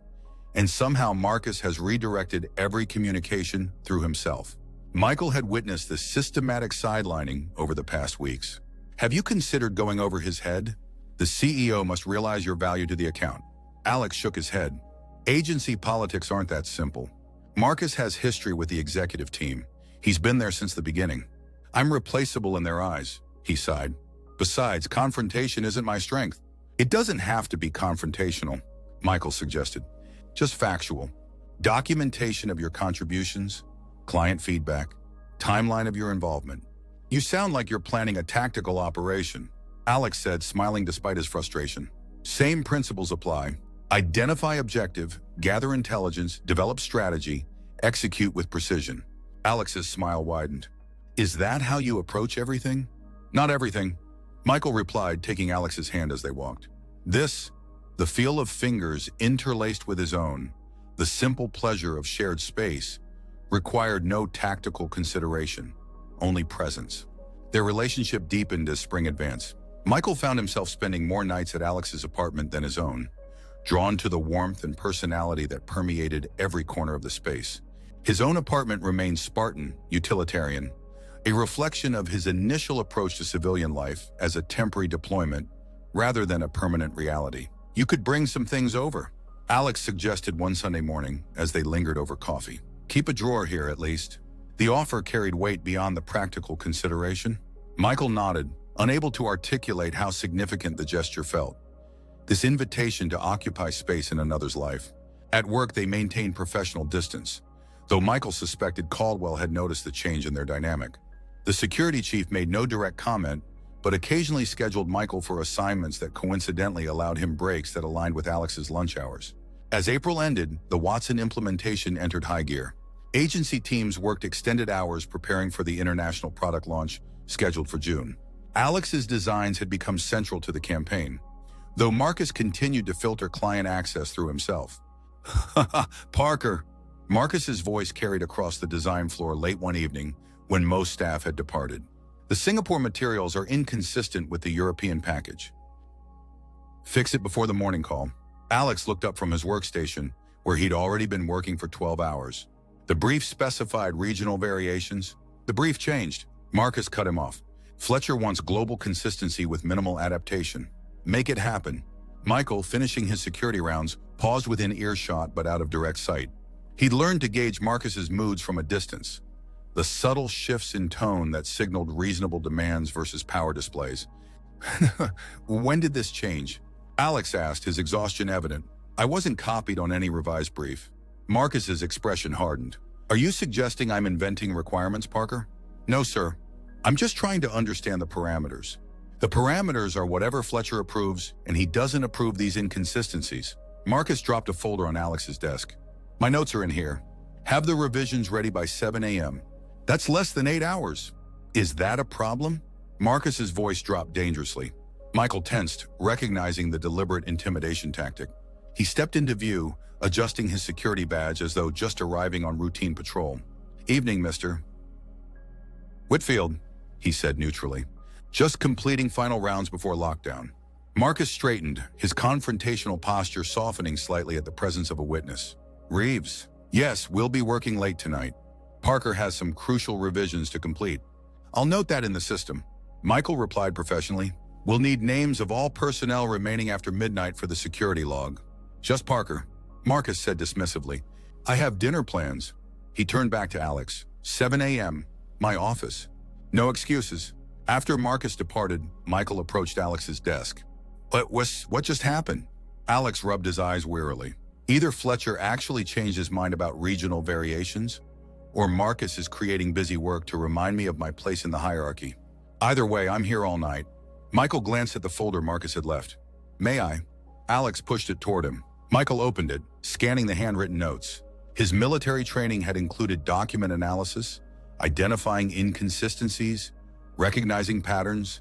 and somehow Marcus has redirected every communication through himself. Michael had witnessed the systematic sidelining over the past weeks. Have you considered going over his head? The CEO must realize your value to the account. Alex shook his head. Agency politics aren't that simple. Marcus has history with the executive team. He's been there since the beginning. I'm replaceable in their eyes, he sighed. Besides, confrontation isn't my strength. It doesn't have to be confrontational, Michael suggested. Just factual. Documentation of your contributions, client feedback, timeline of your involvement. You sound like you're planning a tactical operation, Alex said, smiling despite his frustration. Same principles apply. Identify objective, gather intelligence, develop strategy, execute with precision. Alex's smile widened. Is that how you approach everything? Not everything, Michael replied, taking Alex's hand as they walked. This, the feel of fingers interlaced with his own, the simple pleasure of shared space, required no tactical consideration, only presence. Their relationship deepened as spring advanced. Michael found himself spending more nights at Alex's apartment than his own, drawn to the warmth and personality that permeated every corner of the space. His own apartment remained Spartan, utilitarian, a reflection of his initial approach to civilian life as a temporary deployment rather than a permanent reality. "You could bring some things over," Alex suggested one Sunday morning as they lingered over coffee. "Keep a drawer here, at least." The offer carried weight beyond the practical consideration. Michael nodded, unable to articulate how significant the gesture felt. This invitation to occupy space in another's life. At work, they maintained professional distance, though Michael suspected Caldwell had noticed the change in their dynamic. The security chief made no direct comment, but occasionally scheduled Michael for assignments that coincidentally allowed him breaks that aligned with Alex's lunch hours. As April ended, the Watson implementation entered high gear. Agency teams worked extended hours preparing for the international product launch scheduled for June. Alex's designs had become central to the campaign, though Marcus continued to filter client access through himself. "Parker," Marcus's voice carried across the design floor late one evening when most staff had departed. "The Singapore materials are inconsistent with the European package. Fix it before the morning call." Alex looked up from his workstation, where he'd already been working for 12 hours. The brief specified regional variations. The brief changed. Marcus cut him off. "Fletcher wants global consistency with minimal adaptation. Make it happen." Michael, finishing his security rounds, paused within earshot but out of direct sight. He'd learned to gauge Marcus's moods from a distance. The subtle shifts in tone that signaled reasonable demands versus power displays. "When did this change?" Alex asked, his exhaustion evident. "I wasn't copied on any revised brief." Marcus's expression hardened. "Are you suggesting I'm inventing requirements, Parker?" "No, sir. I'm just trying to understand the parameters. The parameters are whatever Fletcher approves, and he doesn't approve these inconsistencies." Marcus dropped a folder on Alex's desk. "My notes are in here. Have the revisions ready by 7 a.m. That's less than 8 hours. Is that a problem?" Marcus's voice dropped dangerously. Michael tensed, recognizing the deliberate intimidation tactic. He stepped into view, adjusting his security badge as though just arriving on routine patrol. "Evening, Mr. Whitfield," he said neutrally. "Just completing final rounds before lockdown." Marcus straightened, his confrontational posture softening slightly at the presence of a witness. "Reeves, yes, we'll be working late tonight. Parker has some crucial revisions to complete. I'll note that in the system." Michael replied professionally. "We'll need names of all personnel remaining after midnight for the security log." "Just Parker," Marcus said dismissively. "I have dinner plans." He turned back to Alex. 7 a.m., my office. "No excuses." After Marcus departed, Michael approached Alex's desk. What just happened?" Alex rubbed his eyes wearily. Either Fletcher actually changed his mind about regional variations, or Marcus is creating busy work to remind me of my place in the hierarchy. Either way, I'm here all night. Michael glanced at the folder Marcus had left. "May I?" Alex pushed it toward him. Michael opened it, scanning the handwritten notes. His military training had included document analysis, identifying inconsistencies, recognizing patterns,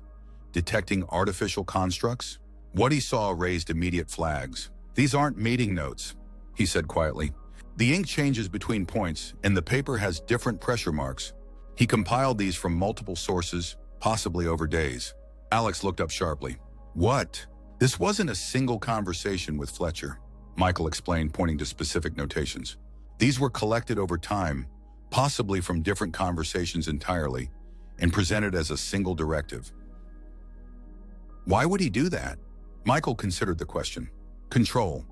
detecting artificial constructs. What he saw raised immediate flags. "These aren't meeting notes," he said quietly. "The ink changes between points, and the paper has different pressure marks. He compiled these from multiple sources, possibly over days." Alex looked up sharply. "What?" "This wasn't a single conversation with Fletcher," Michael explained, pointing to specific notations. "These were collected over time, possibly from different conversations entirely, and presented as a single directive." "Why would he do that?" Michael considered the question. "Control.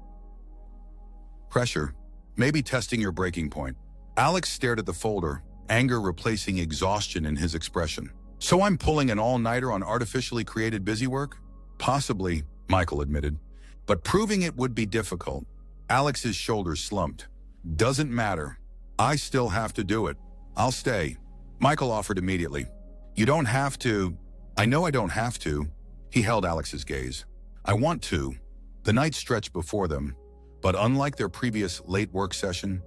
Pressure. Maybe testing your breaking point." Alex stared at the folder, anger replacing exhaustion in his expression. "So I'm pulling an all-nighter on artificially created busywork?" "Possibly," Michael admitted. "But proving it would be difficult." Alex's shoulders slumped. "Doesn't matter. I still have to do it. I'll stay." Michael offered immediately. "You don't have to." "I know I don't have to." He held Alex's gaze. "I want to." The night stretched before them, but unlike their previous late work session,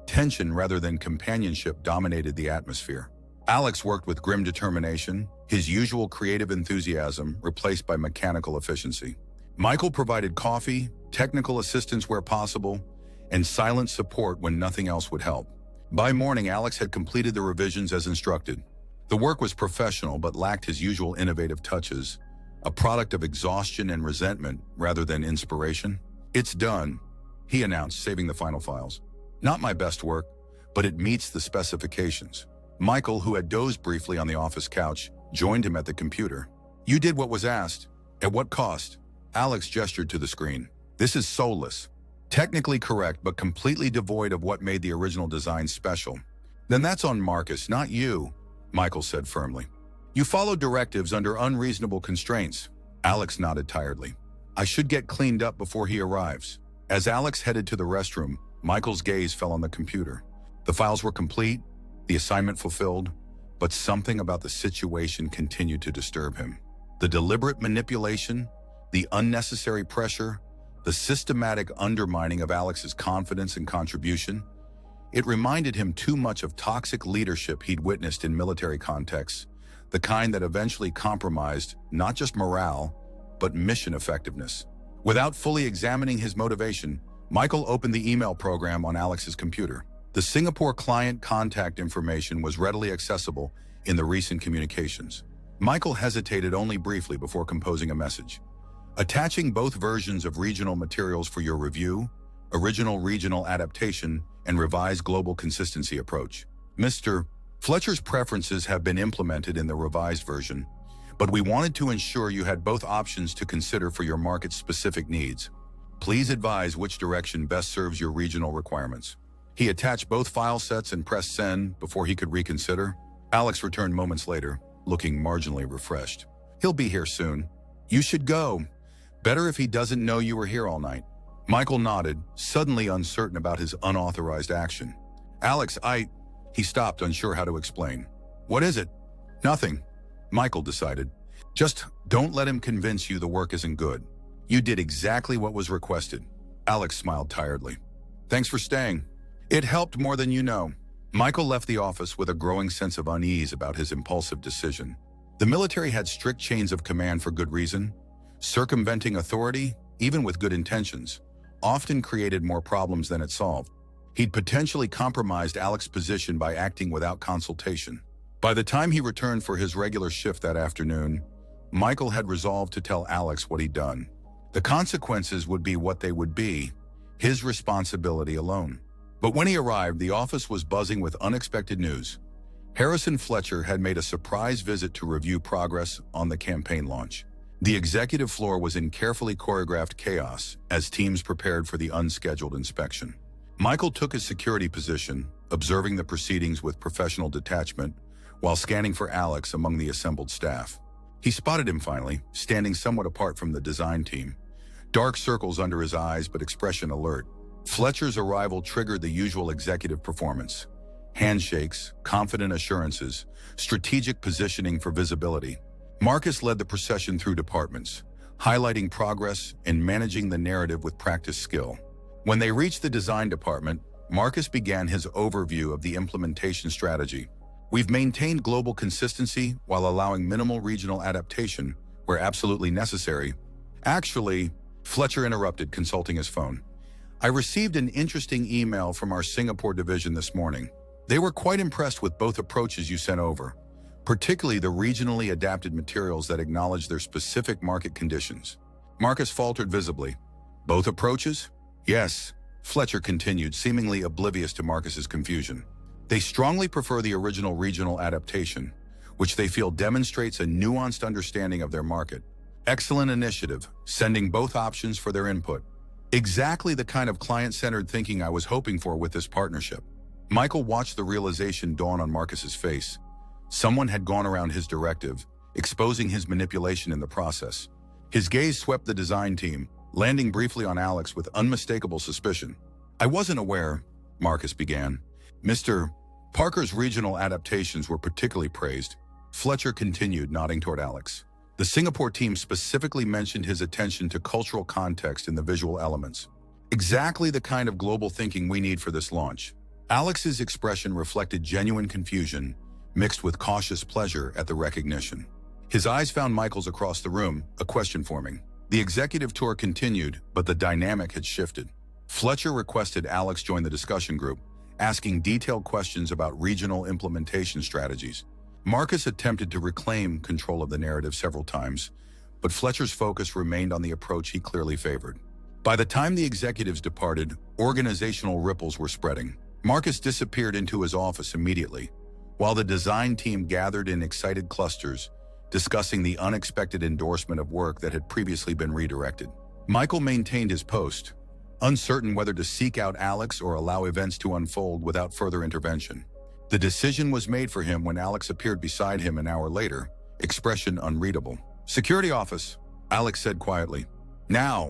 tension rather than companionship dominated the atmosphere. Alex worked with grim determination, his usual creative enthusiasm replaced by mechanical efficiency. Michael provided coffee, technical assistance where possible, and silent support when nothing else would help. By morning, Alex had completed the revisions as instructed. The work was professional but lacked his usual innovative touches, a product of exhaustion and resentment rather than inspiration. "It's done," he announced, saving the final files. "Not my best work, but it meets the specifications." Michael, who had dozed briefly on the office couch, joined him at the computer. "You did what was asked. At what cost?" Alex gestured to the screen. "This is soulless. Technically correct, but completely devoid of what made the original design special." "Then that's on Marcus, not you," Michael said firmly. "You followed directives under unreasonable constraints." Alex nodded tiredly. "I should get cleaned up before he arrives." As Alex headed to the restroom, Michael's gaze fell on the computer. The files were complete, the assignment fulfilled, but something about the situation continued to disturb him. The deliberate manipulation, the unnecessary pressure, the systematic undermining of Alex's confidence and contribution. It reminded him too much of toxic leadership he'd witnessed in military contexts, the kind that eventually compromised not just morale, but mission effectiveness. Without fully examining his motivation, Michael opened the email program on Alex's computer. The Singapore client contact information was readily accessible in the recent communications. Michael hesitated only briefly before composing a message. "Attaching both versions of regional materials for your review, original regional adaptation, and revised global consistency approach. Mr. Fletcher's preferences have been implemented in the revised version, but we wanted to ensure you had both options to consider for your market's specific needs. Please advise which direction best serves your regional requirements." He attached both file sets and pressed send before he could reconsider. Alex returned moments later, looking marginally refreshed. "He'll be here soon. You should go. Better if he doesn't know you were here all night." Michael nodded, suddenly uncertain about his unauthorized action. "Alex, He stopped, unsure how to explain. "What is it?" "Nothing," Michael decided. "Just don't let him convince you the work isn't good. You did exactly what was requested." Alex smiled tiredly. "Thanks for staying. It helped more than you know." Michael left the office with a growing sense of unease about his impulsive decision. The military had strict chains of command for good reason. Circumventing authority, even with good intentions, often created more problems than it solved. He'd potentially compromised Alex's position by acting without consultation. By the time he returned for his regular shift that afternoon, Michael had resolved to tell Alex what he'd done. The consequences would be what they would be, his responsibility alone. But when he arrived, the office was buzzing with unexpected news. Harrison Fletcher had made a surprise visit to review progress on the campaign launch. The executive floor was in carefully choreographed chaos as teams prepared for the unscheduled inspection. Michael took his security position, observing the proceedings with professional detachment, while scanning for Alex among the assembled staff. He spotted him finally, standing somewhat apart from the design team. Dark circles under his eyes, but expression alert. Fletcher's arrival triggered the usual executive performance. Handshakes, confident assurances, strategic positioning for visibility. Marcus led the procession through departments, highlighting progress and managing the narrative with practiced skill. When they reached the design department, Marcus began his overview of the implementation strategy. "We've maintained global consistency while allowing minimal regional adaptation where absolutely necessary." "Actually," Fletcher interrupted, consulting his phone. "I received an interesting email from our Singapore division this morning. They were quite impressed with both approaches you sent over, particularly the regionally adapted materials that acknowledge their specific market conditions." Marcus faltered visibly. "Both approaches?" "Yes," Fletcher continued, seemingly oblivious to Marcus's confusion. "They strongly prefer the original regional adaptation, which they feel demonstrates a nuanced understanding of their market. Excellent initiative, sending both options for their input. Exactly the kind of client-centered thinking I was hoping for with this partnership." Michael watched the realization dawn on Marcus's face. Someone had gone around his directive, exposing his manipulation in the process. His gaze swept the design team, landing briefly on Alex with unmistakable suspicion. "I wasn't aware," Marcus began. "Mr. Parker's regional adaptations were particularly praised." Fletcher continued, nodding toward Alex. "The Singapore team specifically mentioned his attention to cultural context in the visual elements. Exactly the kind of global thinking we need for this launch." Alex's expression reflected genuine confusion, mixed with cautious pleasure at the recognition. His eyes found Michael's across the room, a question forming. The executive tour continued, but the dynamic had shifted. Fletcher requested Alex join the discussion group, asking detailed questions about regional implementation strategies. Marcus attempted to reclaim control of the narrative several times, but Fletcher's focus remained on the approach he clearly favored. By the time the executives departed, organizational ripples were spreading. Marcus disappeared into his office immediately, while the design team gathered in excited clusters, discussing the unexpected endorsement of work that had previously been redirected. Michael maintained his post, uncertain whether to seek out Alex or allow events to unfold without further intervention. The decision was made for him when Alex appeared beside him an hour later, expression unreadable. "Security office," Alex said quietly. "Now."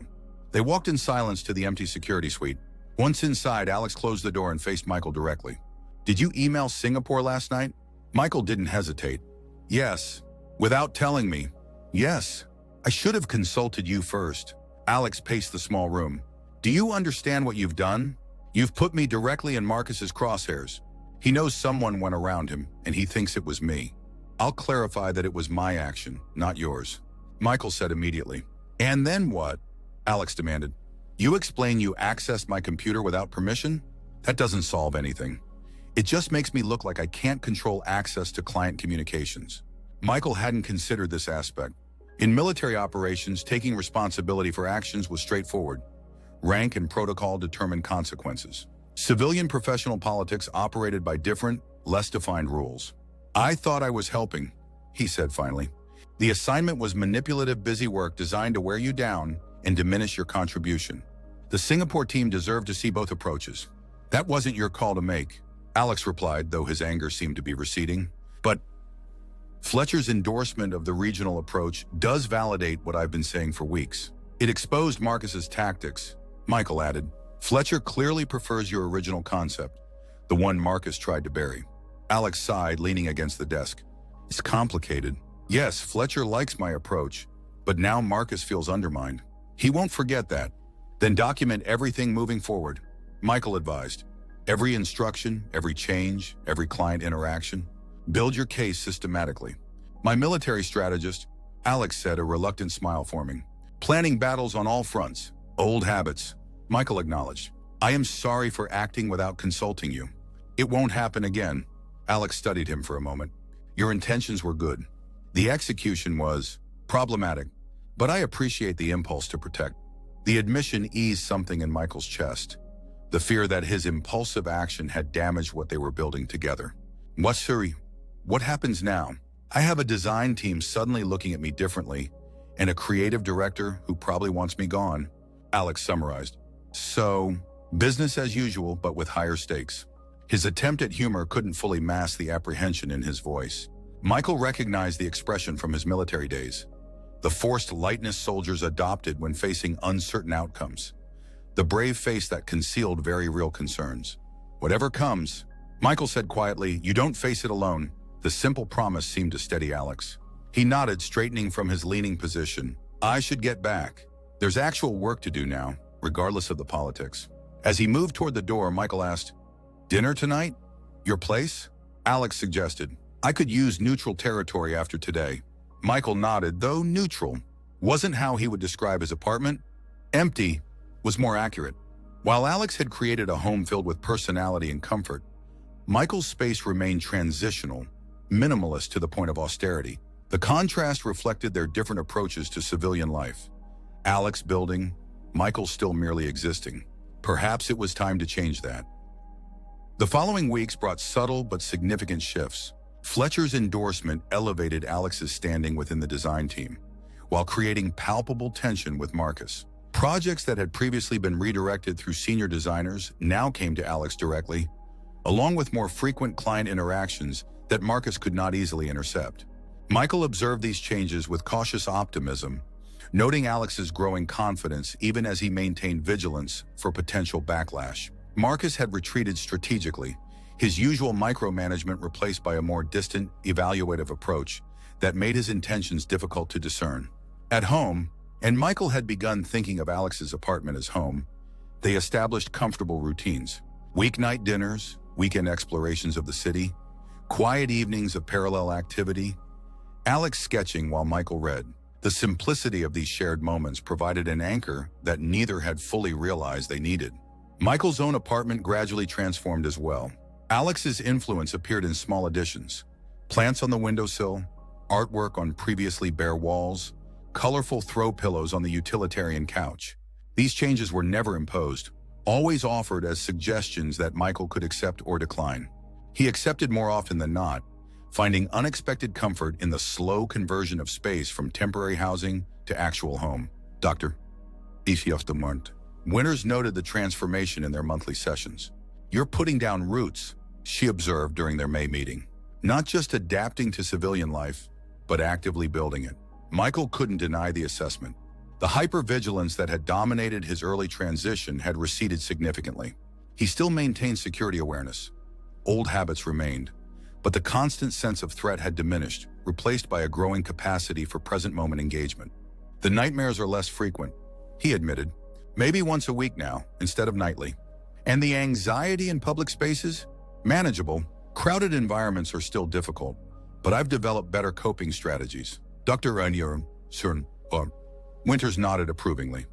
They walked in silence to the empty security suite. Once inside, Alex closed the door and faced Michael directly. "Did you email Singapore last night?" Michael didn't hesitate. "Yes." "Without telling me?" "Yes." "I should have consulted you first." Alex paced the small room. "Do you understand what you've done? You've put me directly in Marcus's crosshairs. He knows someone went around him, and he thinks it was me. I'll clarify that it was my action, not yours," Michael said immediately. "And then what?" Alex demanded. "You explain you accessed my computer without permission? That doesn't solve anything. It just makes me look like I can't control access to client communications." Michael hadn't considered this aspect. In military operations, taking responsibility for actions was straightforward. Rank and protocol determined consequences. Civilian professional politics operated by different, less defined rules. "I thought I was helping," he said finally. "The assignment was manipulative busy work designed to wear you down and diminish your contribution. The Singapore team deserved to see both approaches. That wasn't your call to make," Alex replied, though his anger seemed to be receding. "But Fletcher's endorsement of the regional approach does validate what I've been saying for weeks. It exposed Marcus's tactics," Michael added. "Fletcher clearly prefers your original concept, the one Marcus tried to bury." Alex sighed, leaning against the desk. "It's complicated. Yes, Fletcher likes my approach, but now Marcus feels undermined. He won't forget that." "Then document everything moving forward," Michael advised. "Every instruction, every change, every client interaction. Build your case systematically." "My military strategist," Alex said, a reluctant smile forming. "Planning battles on all fronts. Old habits," Michael acknowledged. "I am sorry for acting without consulting you." "It won't happen again." Alex studied him for a moment. "Your intentions were good. The execution was problematic, but I appreciate the impulse to protect." The admission eased something in Michael's chest, the fear that his impulsive action had damaged what they were building together. What happens now?" "I have a design team suddenly looking at me differently, and a creative director who probably wants me gone," Alex summarized. "So, business as usual, but with higher stakes." His attempt at humor couldn't fully mask the apprehension in his voice. Michael recognized the expression from his military days, the forced lightness soldiers adopted when facing uncertain outcomes, the brave face that concealed very real concerns. "Whatever comes," Michael said quietly, "you don't face it alone." The simple promise seemed to steady Alex. He nodded, straightening from his leaning position. "I should get back. There's actual work to do now, regardless of the politics." As he moved toward the door, Michael asked, "Dinner tonight? Your place?" Alex suggested. "I could use neutral territory after today." Michael nodded, though neutral wasn't how he would describe his apartment. Empty was more accurate. While Alex had created a home filled with personality and comfort, Michael's space remained transitional, minimalist to the point of austerity. The contrast reflected their different approaches to civilian life. Alex building, Michael still merely existing. Perhaps it was time to change that. The following weeks brought subtle but significant shifts. Fletcher's endorsement elevated Alex's standing within the design team, while creating palpable tension with Marcus. Projects that had previously been redirected through senior designers now came to Alex directly, along with more frequent client interactions that Marcus could not easily intercept. Michael observed these changes with cautious optimism, noting Alex's growing confidence even as he maintained vigilance for potential backlash. Marcus had retreated strategically, his usual micromanagement replaced by a more distant, evaluative approach that made his intentions difficult to discern. At home, and Michael had begun thinking of Alex's apartment as home, they established comfortable routines. Weeknight dinners, weekend explorations of the city, quiet evenings of parallel activity, Alex sketching while Michael read. The simplicity of these shared moments provided an anchor that neither had fully realized they needed. Michael's own apartment gradually transformed as well. Alex's influence appeared in small additions: plants on the windowsill, artwork on previously bare walls, colorful throw pillows on the utilitarian couch. These changes were never imposed, always offered as suggestions that Michael could accept or decline. He accepted more often than not, finding unexpected comfort in the slow conversion of space from temporary housing to actual home. Dr. Winters noted the transformation in their monthly sessions. "You're putting down roots," she observed during their May meeting. "Not just adapting to civilian life, but actively building it." Michael couldn't deny the assessment. The hypervigilance that had dominated his early transition had receded significantly. He still maintained security awareness. Old habits remained, but the constant sense of threat had diminished, replaced by a growing capacity for present-moment engagement. "The nightmares are less frequent," he admitted, "maybe once a week now, instead of nightly. And the anxiety in public spaces? Manageable. Crowded environments are still difficult, but I've developed better coping strategies." Dr. Winters nodded approvingly.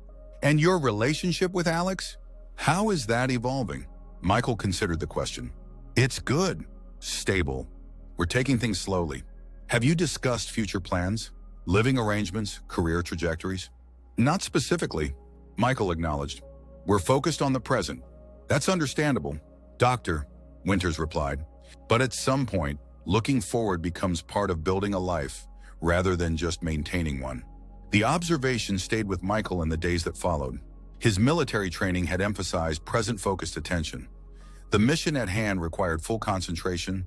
"And your relationship with Alex? How is that evolving?" Michael considered the question. "It's good. Stable. We're taking things slowly." "Have you discussed future plans? Living arrangements, career trajectories?" "Not specifically," Michael acknowledged. "We're focused on the present." "That's understandable, Doctor," Winters replied. "But at some point, looking forward becomes part of building a life rather than just maintaining one." The observation stayed with Michael in the days that followed. His military training had emphasized present-focused attention. The mission at hand required full concentration.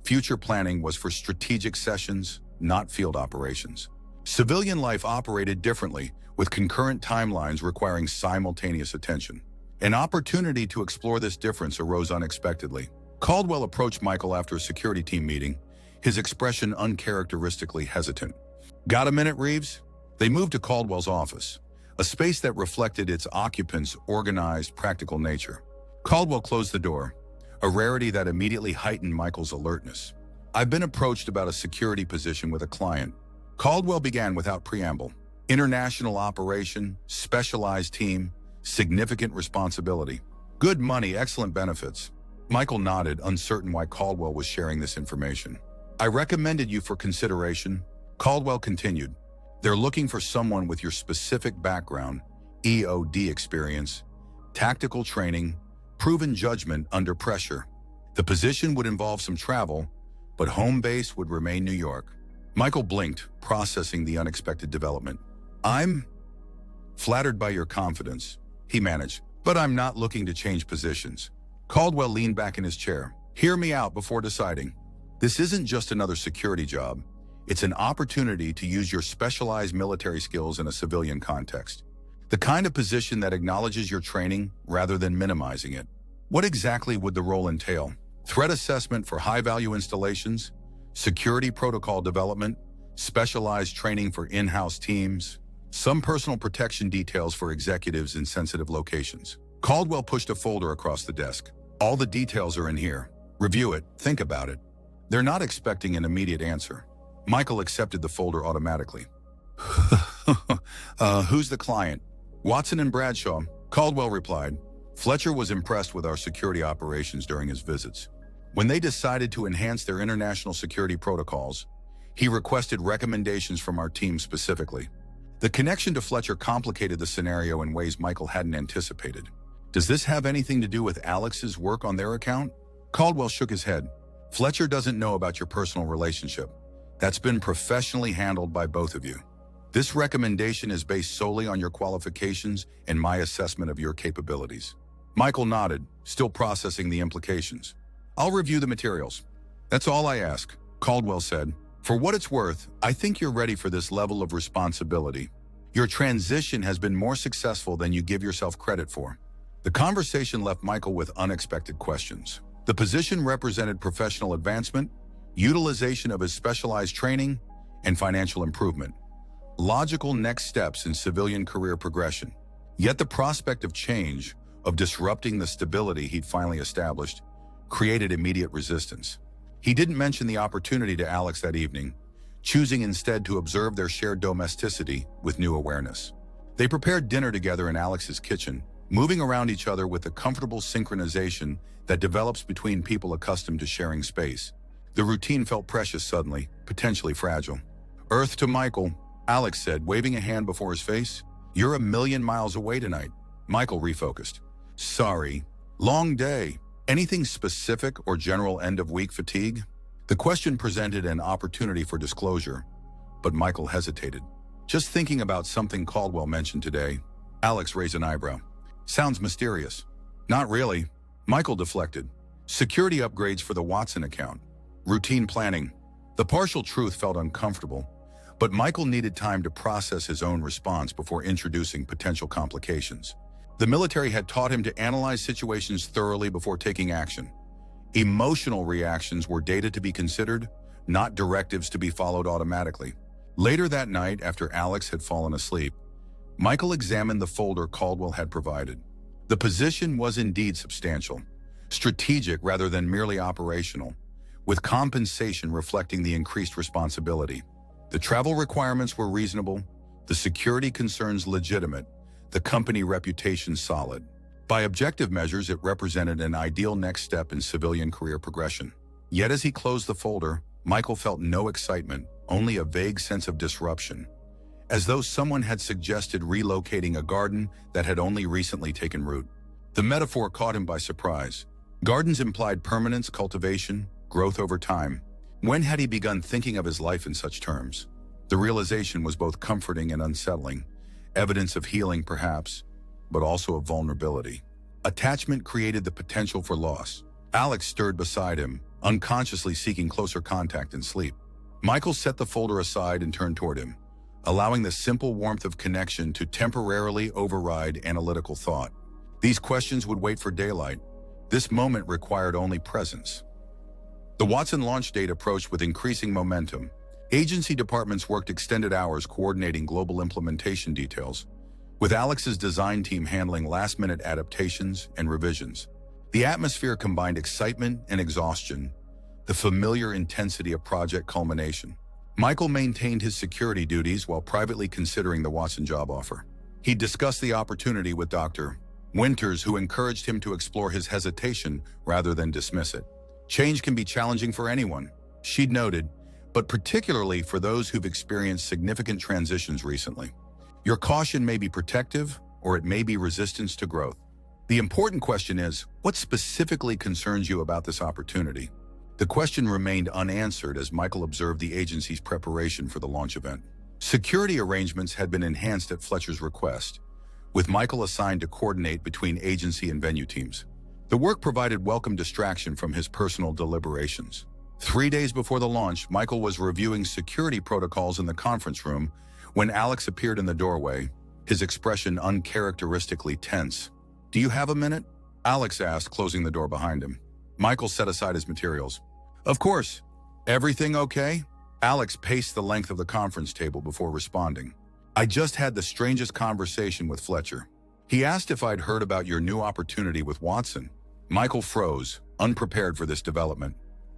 Future planning was for strategic sessions, not field operations. Civilian life operated differently, with concurrent timelines requiring simultaneous attention. An opportunity to explore this difference arose unexpectedly. Caldwell approached Michael after a security team meeting, his expression uncharacteristically hesitant. "Got a minute, Reeves?" They moved to Caldwell's office, a space that reflected its occupants' organized, practical nature. Caldwell closed the door, a rarity that immediately heightened Michael's alertness. "I've been approached about a security position with a client." Caldwell began without preamble. "International operation, specialized team, significant responsibility. Good money, excellent benefits." Michael nodded, uncertain why Caldwell was sharing this information. "I recommended you for consideration," Caldwell continued. "They're looking for someone with your specific background, EOD experience, tactical training, proven judgment under pressure. The position would involve some travel, but home base would remain New York." Michael blinked, processing the unexpected development. "I'm flattered by your confidence," he managed, "but I'm not looking to change positions." Caldwell leaned back in his chair. "Hear me out before deciding. This isn't just another security job. It's an opportunity to use your specialized military skills in a civilian context. The kind of position that acknowledges your training rather than minimizing it." What exactly would the role entail? Threat assessment for high-value installations, security protocol development, specialized training for in-house teams, some personal protection details for executives in sensitive locations. Caldwell pushed a folder across the desk. "All the details are in here. Review it, think about it." They're not expecting an immediate answer. Michael accepted the folder automatically. Who's the client?" "Watson and Bradshaw," Caldwell replied. "Fletcher was impressed with our security operations during his visits. When they decided to enhance their international security protocols, he requested recommendations from our team specifically." The connection to Fletcher complicated the scenario in ways Michael hadn't anticipated. "Does this have anything to do with Alex's work on their account?" Caldwell shook his head. "Fletcher doesn't know about your personal relationship. That's been professionally handled by both of you. This recommendation is based solely on your qualifications and my assessment of your capabilities." Michael nodded, still processing the implications. "I'll review the materials. That's all I ask," Caldwell said. "For what it's worth, I think you're ready for this level of responsibility. Your transition has been more successful than you give yourself credit for." The conversation left Michael with unexpected questions. The position represented professional advancement, utilization of his specialized training, and financial improvement. Logical next steps in civilian career progression. Yet the prospect of change, of disrupting the stability he'd finally established, created immediate resistance. He didn't mention the opportunity to Alex that evening, choosing instead to observe their shared domesticity with new awareness. They prepared dinner together in Alex's kitchen, moving around each other with the comfortable synchronization that develops between people accustomed to sharing space. The routine felt precious suddenly, potentially fragile. "Earth to Michael," Alex said, waving a hand before his face. "You're a million miles away tonight." Michael refocused. "Sorry. Long day. Anything specific or general end-of-week fatigue?" The question presented an opportunity for disclosure, but Michael hesitated. "Just thinking about something Caldwell mentioned today." Alex raised an eyebrow. "Sounds mysterious." "Not really." Michael deflected. "Security upgrades for the Watson account. Routine planning." The partial truth felt uncomfortable, but Michael needed time to process his own response before introducing potential complications. The military had taught him to analyze situations thoroughly before taking action. Emotional reactions were data to be considered, not directives to be followed automatically. Later that night, after Alex had fallen asleep, Michael examined the folder Caldwell had provided. The position was indeed substantial, strategic rather than merely operational, with compensation reflecting the increased responsibility. The travel requirements were reasonable, the security concerns legitimate, the company reputation solid. By objective measures, it represented an ideal next step in civilian career progression. Yet as he closed the folder, Michael felt no excitement, only a vague sense of disruption, as though someone had suggested relocating a garden that had only recently taken root. The metaphor caught him by surprise. Gardens implied permanence, cultivation, growth over time. When had he begun thinking of his life in such terms? The realization was both comforting and unsettling, evidence of healing perhaps, but also of vulnerability. Attachment created the potential for loss. Alex stirred beside him, unconsciously seeking closer contact in sleep. Michael set the folder aside and turned toward him, allowing the simple warmth of connection to temporarily override analytical thought. These questions would wait for daylight. This moment required only presence. The Watson launch date approached with increasing momentum. Agency departments worked extended hours coordinating global implementation details, with Alex's design team handling last-minute adaptations and revisions. The atmosphere combined excitement and exhaustion, the familiar intensity of project culmination. Michael maintained his security duties while privately considering the Watson job offer. He discussed the opportunity with Dr. Winters, who encouraged him to explore his hesitation rather than dismiss it. "Change can be challenging for anyone," she'd noted, "but particularly for those who've experienced significant transitions recently. Your caution may be protective, or it may be resistance to growth. The important question is, what specifically concerns you about this opportunity?" The question remained unanswered as Michael observed the agency's preparation for the launch event. Security arrangements had been enhanced at Fletcher's request, with Michael assigned to coordinate between agency and venue teams. The work provided welcome distraction from his personal deliberations. 3 days before the launch, Michael was reviewing security protocols in the conference room when Alex appeared in the doorway, his expression uncharacteristically tense. "Do you have a minute?" Alex asked, closing the door behind him. Michael set aside his materials. "Of course. Everything okay?" Alex paced the length of the conference table before responding. "I just had the strangest conversation with Fletcher. He asked if I'd heard about your new opportunity with Watson." Michael froze, unprepared for this development.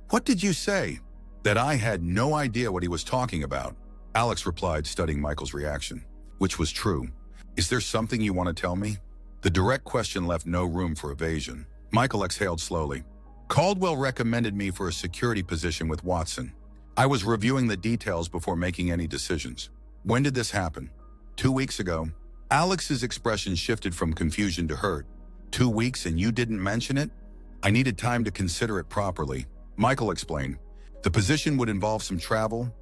"What did you say?" "That I had no idea what he was talking about," Alex replied, studying Michael's reaction. Which was true. "Is there something you want to tell me?" The direct question left no room for evasion. Michael exhaled slowly. "Caldwell recommended me for a security position with Watson. I was reviewing the details before making any decisions." "When did this happen?" 2 weeks ago." Alex's expression shifted from confusion to hurt. 2 weeks and you didn't mention it?" "I needed time to consider it properly," Michael explained. "The position would involve some travel,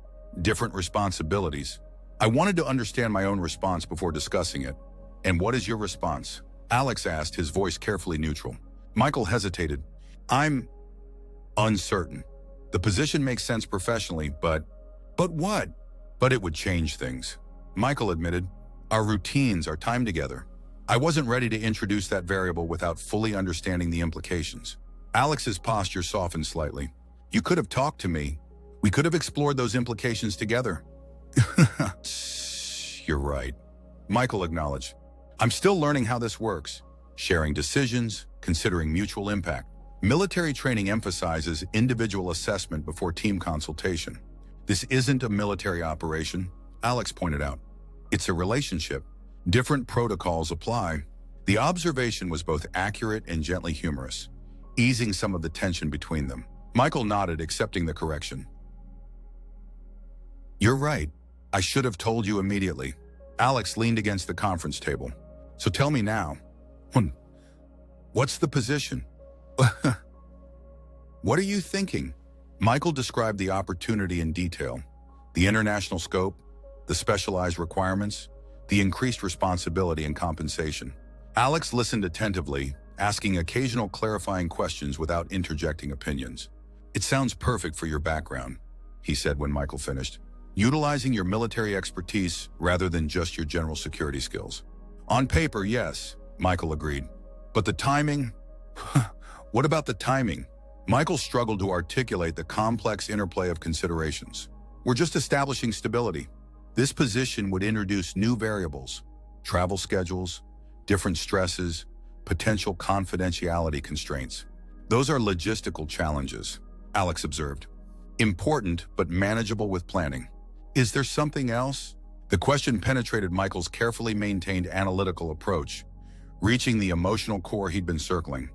different responsibilities. I wanted to understand my own response before discussing it." "And what is your response?" Alex asked, his voice carefully neutral. Michael hesitated. "I'm uncertain. The position makes sense professionally, but..." "But what?" "But it would change things," Michael admitted. "Our routines, our time together. I wasn't ready to introduce that variable without fully understanding the implications." Alex's posture softened slightly. "You could have talked to me. We could have explored those implications together." "You're right," Michael acknowledged. "I'm still learning how this works. Sharing decisions, considering mutual impact. Military training emphasizes individual assessment before team consultation. This isn't a military operation," Alex pointed out. "It's a relationship. Different protocols apply." The observation was both accurate and gently humorous, easing some of the tension between them. Michael nodded, accepting the correction. "You're right. I should have told you immediately." Alex leaned against the conference table. "So tell me now, what's the position?" "What are you thinking?" Michael described the opportunity in detail: the international scope, the specialized requirements, the increased responsibility and compensation. Alex listened attentively, asking occasional clarifying questions without interjecting opinions. "It sounds perfect for your background," he said when Michael finished, "utilizing your military expertise rather than just your general security skills." "On paper, yes," Michael agreed. "But the timing?" "What about the timing?" Michael struggled to articulate the complex interplay of considerations. "We're just establishing stability. This position would introduce new variables: travel schedules, different stresses, potential confidentiality constraints. Those are logistical challenges," Alex observed. "Important, but manageable with planning." "Is there something else?" The question penetrated Michael's carefully maintained analytical approach, reaching the emotional core he'd been circling.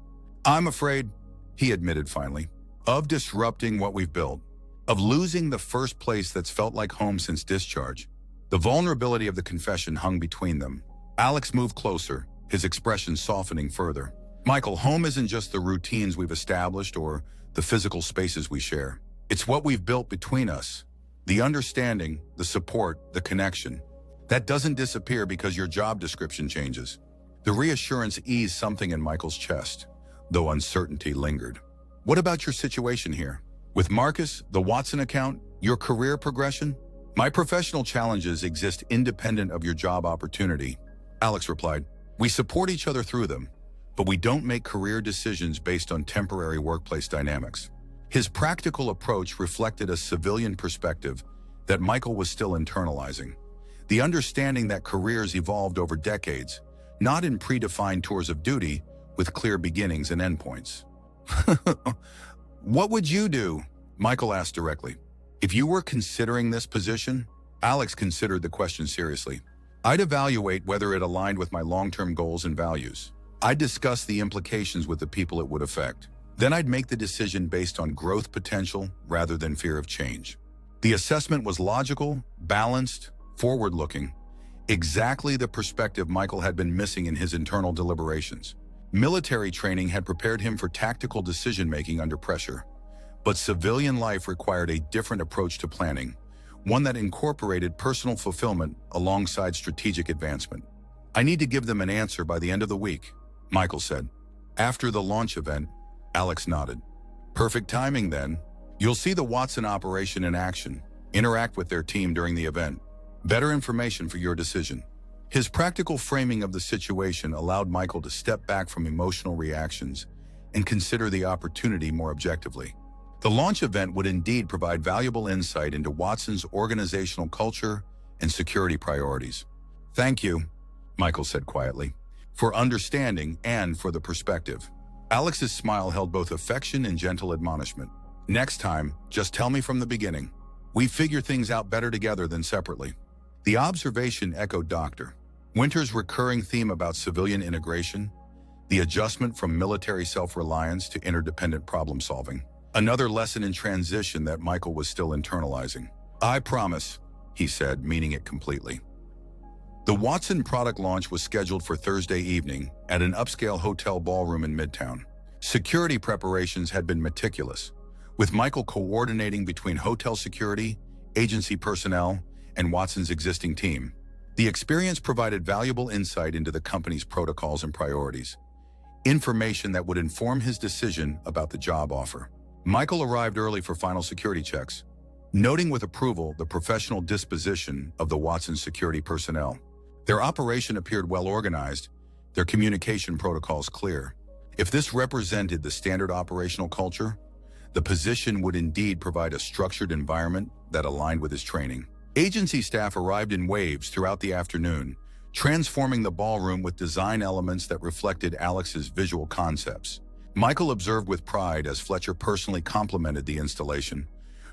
"I'm afraid," he admitted finally, "of disrupting what we've built, of losing the first place that's felt like home since discharge." The vulnerability of the confession hung between them. Alex moved closer, his expression softening further. "Michael, home isn't just the routines we've established or the physical spaces we share. It's what we've built between us. The understanding, the support, the connection. That doesn't disappear because your job description changes." The reassurance eased something in Michael's chest, though uncertainty lingered. "What about your situation here? With Marcus, the Watson account, your career progression?" "My professional challenges exist independent of your job opportunity," Alex replied. "We support each other through them, but we don't make career decisions based on temporary workplace dynamics." His practical approach reflected a civilian perspective that Michael was still internalizing. The understanding that careers evolved over decades, not in predefined tours of duty with clear beginnings and endpoints. "What would you do?" Michael asked directly. "If you were considering this position?" Alex considered the question seriously. "I'd evaluate whether it aligned with my long-term goals and values. I'd discuss the implications with the people it would affect. Then I'd make the decision based on growth potential rather than fear of change." The assessment was logical, balanced, forward-looking, exactly the perspective Michael had been missing in his internal deliberations. Military training had prepared him for tactical decision-making under pressure, but civilian life required a different approach to planning, one that incorporated personal fulfillment alongside strategic advancement. "I need to give them an answer by the end of the week," Michael said. "After the launch event," Alex nodded. "Perfect timing then. You'll see the Watson operation in action, interact with their team during the event. Better information for your decision." His practical framing of the situation allowed Michael to step back from emotional reactions and consider the opportunity more objectively. The launch event would indeed provide valuable insight into Watson's organizational culture and security priorities. "Thank you," Michael said quietly, "for understanding and for the perspective." Alex's smile held both affection and gentle admonishment. "Next time, just tell me from the beginning. We figure things out better together than separately." The observation echoed Dr. Winter's recurring theme about civilian integration, the adjustment from military self-reliance to interdependent problem-solving. Another lesson in transition that Michael was still internalizing. "I promise," he said, meaning it completely. The Watson product launch was scheduled for Thursday evening at an upscale hotel ballroom in Midtown. Security preparations had been meticulous, with Michael coordinating between hotel security, agency personnel, and Watson's existing team. The experience provided valuable insight into the company's protocols and priorities, information that would inform his decision about the job offer. Michael arrived early for final security checks, noting with approval the professional disposition of the Watson security personnel. Their operation appeared well organized, their communication protocols clear. If this represented the standard operational culture, the position would indeed provide a structured environment that aligned with his training. Agency staff arrived in waves throughout the afternoon, transforming the ballroom with design elements that reflected Alex's visual concepts. Michael observed with pride as Fletcher personally complimented the installation,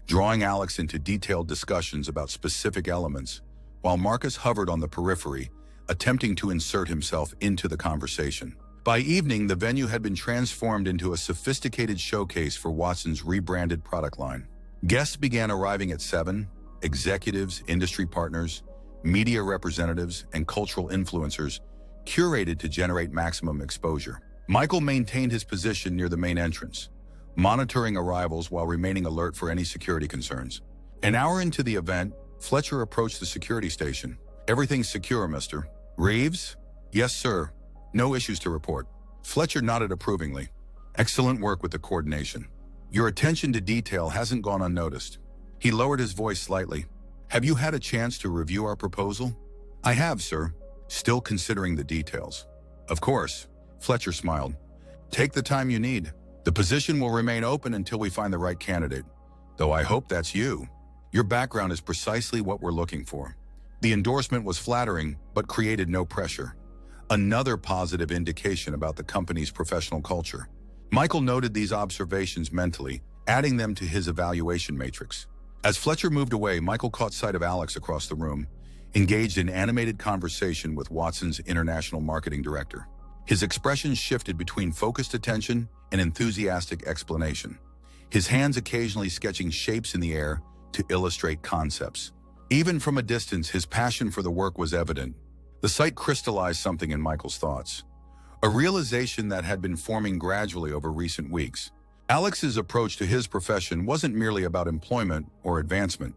drawing Alex into detailed discussions about specific elements, while Marcus hovered on the periphery, attempting to insert himself into the conversation. By evening, the venue had been transformed into a sophisticated showcase for Watson's rebranded product line. Guests began arriving at 7, executives, industry partners, media representatives, and cultural influencers, curated to generate maximum exposure. Michael maintained his position near the main entrance, monitoring arrivals while remaining alert for any security concerns. An hour into the event, Fletcher approached the security station. "Everything's secure, Mr. Reeves?" "Yes, sir. No issues to report." Fletcher nodded approvingly. "Excellent work with the coordination. Your attention to detail hasn't gone unnoticed." He lowered his voice slightly. "Have you had a chance to review our proposal?" "I have, sir. Still considering the details." "Of course," Fletcher smiled. "Take the time you need. The position will remain open until we find the right candidate, though I hope that's you. Your background is precisely what we're looking for." The endorsement was flattering, but created no pressure. Another positive indication about the company's professional culture. Michael noted these observations mentally, adding them to his evaluation matrix. As Fletcher moved away, Michael caught sight of Alex across the room, engaged in animated conversation with Watson's international marketing director. His expression shifted between focused attention and enthusiastic explanation, his hands occasionally sketching shapes in the air to illustrate concepts. Even from a distance, his passion for the work was evident. The sight crystallized something in Michael's thoughts, a realization that had been forming gradually over recent weeks. Alex's approach to his profession wasn't merely about employment or advancement.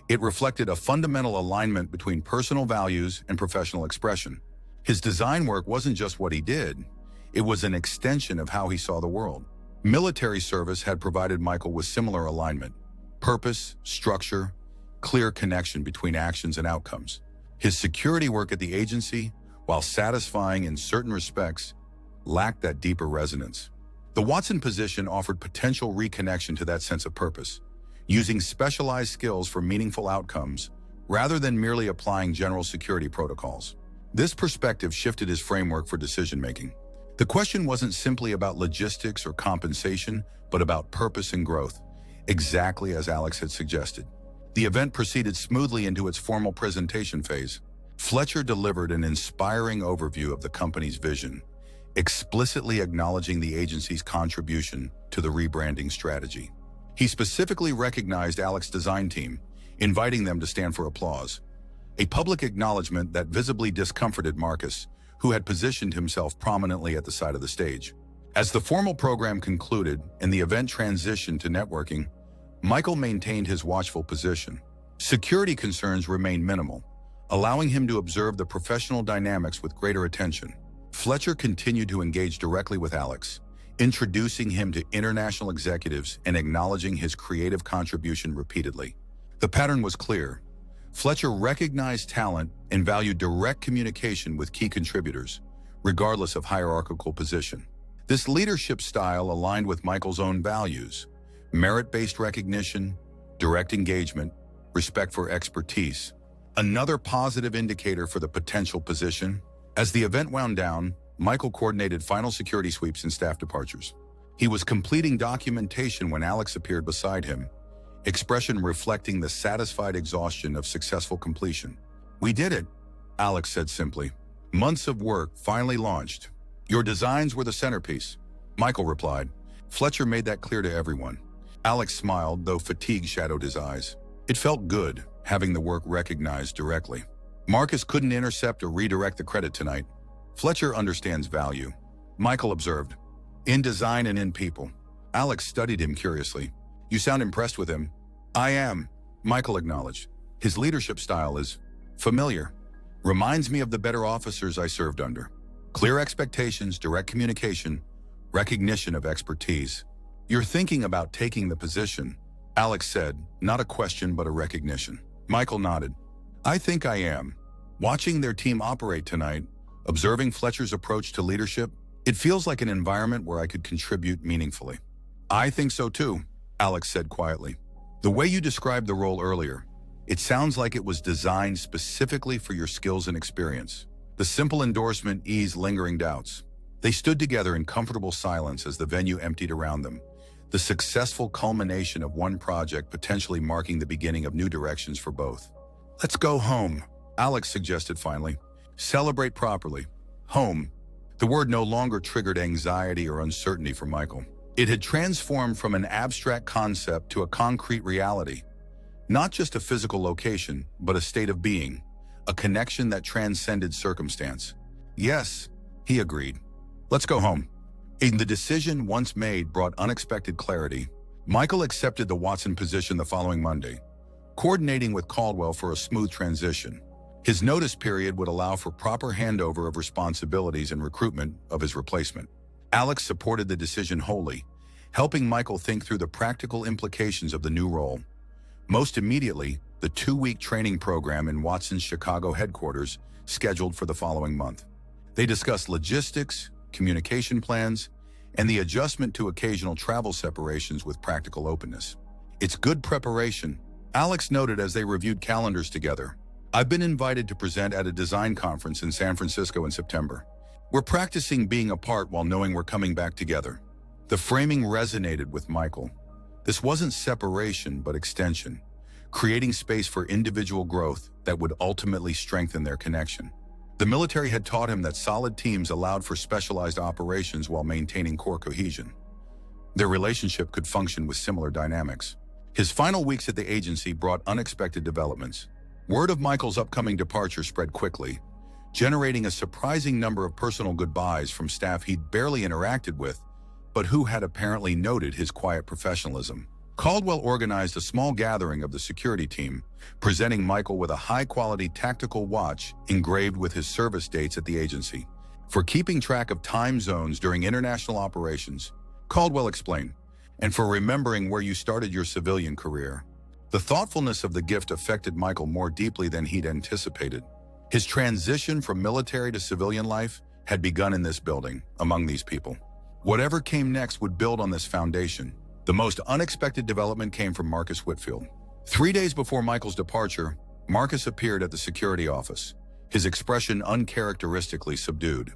It reflected a fundamental alignment between personal values and professional expression. His design work wasn't just what he did, it was an extension of how he saw the world. Military service had provided Michael with similar alignment: purpose, structure, clear connection between actions and outcomes. His security work at the agency, while satisfying in certain respects, lacked that deeper resonance. The Watson position offered potential reconnection to that sense of purpose, using specialized skills for meaningful outcomes rather than merely applying general security protocols. This perspective shifted his framework for decision-making. The question wasn't simply about logistics or compensation, but about purpose and growth, exactly as Alex had suggested. The event proceeded smoothly into its formal presentation phase. Fletcher delivered an inspiring overview of the company's vision, explicitly acknowledging the agency's contribution to the rebranding strategy. He specifically recognized Alex's design team, inviting them to stand for applause, a public acknowledgement that visibly discomforted Marcus, who had positioned himself prominently at the side of the stage. As the formal program concluded and the event transitioned to networking, Michael maintained his watchful position. Security concerns remained minimal, allowing him to observe the professional dynamics with greater attention. Fletcher continued to engage directly with Alex, introducing him to international executives and acknowledging his creative contribution repeatedly. The pattern was clear. Fletcher recognized talent and valued direct communication with key contributors, regardless of hierarchical position. This leadership style aligned with Michael's own values: merit-based recognition, direct engagement, respect for expertise. Another positive indicator for the potential position. As the event wound down, Michael coordinated final security sweeps and staff departures. He was completing documentation when Alex appeared beside him, expression reflecting the satisfied exhaustion of successful completion. "We did it," Alex said simply. "Months of work finally launched. Your designs were the centerpiece," Michael replied. Fletcher made that clear to everyone. Alex smiled, though fatigue shadowed his eyes. It felt good, having the work recognized directly. Marcus couldn't intercept or redirect the credit tonight. Fletcher understands value, Michael observed, in design and in people. Alex studied him curiously. "You sound impressed with him." "I am," Michael acknowledged. "His leadership style is familiar. Reminds me of the better officers I served under. Clear expectations, direct communication, recognition of expertise." "You're thinking about taking the position," Alex said, not a question but a recognition. Michael nodded. "I think I am. Watching their team operate tonight, observing Fletcher's approach to leadership, it feels like an environment where I could contribute meaningfully." "I think so too," Alex said quietly. "The way you described the role earlier, it sounds like it was designed specifically for your skills and experience." The simple endorsement eased lingering doubts. They stood together in comfortable silence as the venue emptied around them, the successful culmination of one project potentially marking the beginning of new directions for both. "Let's go home," Alex suggested finally. Celebrate properly. Home. The word no longer triggered anxiety or uncertainty for Michael. It had transformed from an abstract concept to a concrete reality. Not just a physical location, but a state of being, a connection that transcended circumstance. Yes, he agreed. Let's go home. And the decision once made brought unexpected clarity. Michael accepted the Watson position the following Monday, coordinating with Caldwell for a smooth transition. His notice period would allow for proper handover of responsibilities and recruitment of his replacement. Alex supported the decision wholly, helping Michael think through the practical implications of the new role. Most immediately, the 2-week training program in Watson's Chicago headquarters scheduled for the following month. They discussed logistics, communication plans, and the adjustment to occasional travel separations with practical openness. It's good preparation, Alex noted as they reviewed calendars together. I've been invited to present at a design conference in San Francisco in September. We're practicing being apart while knowing we're coming back together. The framing resonated with Michael. This wasn't separation, but extension, creating space for individual growth that would ultimately strengthen their connection. The military had taught him that solid teams allowed for specialized operations while maintaining core cohesion. Their relationship could function with similar dynamics. His final weeks at the agency brought unexpected developments. Word of Michael's upcoming departure spread quickly, generating a surprising number of personal goodbyes from staff he'd barely interacted with, but who had apparently noted his quiet professionalism. Caldwell organized a small gathering of the security team, presenting Michael with a high-quality tactical watch engraved with his service dates at the agency. For keeping track of time zones during international operations, Caldwell explained, and for remembering where you started your civilian career. The thoughtfulness of the gift affected Michael more deeply than he'd anticipated. His transition from military to civilian life had begun in this building, among these people. Whatever came next would build on this foundation. The most unexpected development came from Marcus Whitfield. 3 days before Michael's departure, Marcus appeared at the security office, his expression uncharacteristically subdued.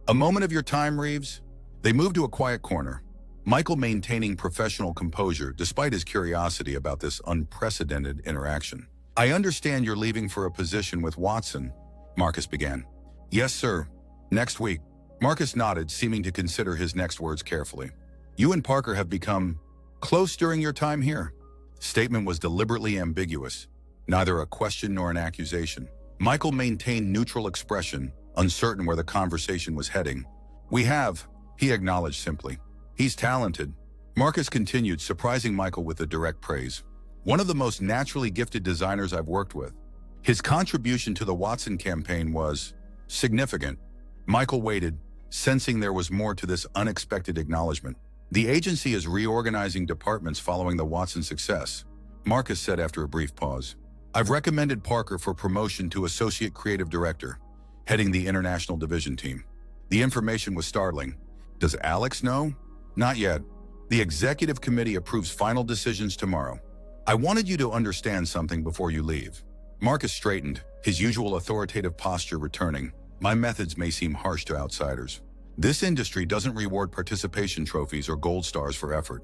A moment of your time, Reeves? They moved to a quiet corner, Michael maintaining professional composure despite his curiosity about this unprecedented interaction. I understand you're leaving for a position with Watson, Marcus began. Yes, sir. Next week. Marcus nodded, seeming to consider his next words carefully. You and Parker have become close during your time here. Statement was deliberately ambiguous, neither a question nor an accusation. Michael maintained neutral expression, uncertain where the conversation was heading. We have, he acknowledged simply. He's talented. Marcus continued, surprising Michael with a direct praise. One of the most naturally gifted designers I've worked with. His contribution to the Watson campaign was significant. Michael waited, sensing there was more to this unexpected acknowledgement. The agency is reorganizing departments following the Watson success, Marcus said after a brief pause. I've recommended Parker for promotion to Associate Creative Director, heading the International Division team. The information was startling. Does Alex know? Not yet. The Executive Committee approves final decisions tomorrow. I wanted you to understand something before you leave. Marcus straightened, his usual authoritative posture returning. My methods may seem harsh to outsiders. This industry doesn't reward participation trophies or gold stars for effort.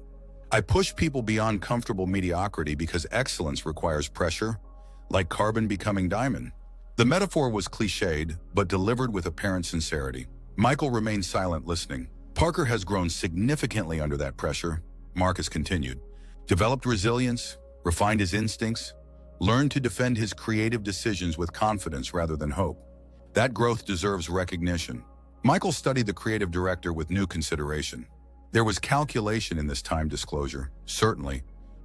I push people beyond comfortable mediocrity because excellence requires pressure, like carbon becoming diamond. The metaphor was cliched, but delivered with apparent sincerity. Michael remained silent, listening. Parker has grown significantly under that pressure, Marcus continued. Developed resilience, refined his instincts, learned to defend his creative decisions with confidence rather than hope. That growth deserves recognition. Michael studied the creative director with new consideration. There was calculation in this time disclosure, certainly,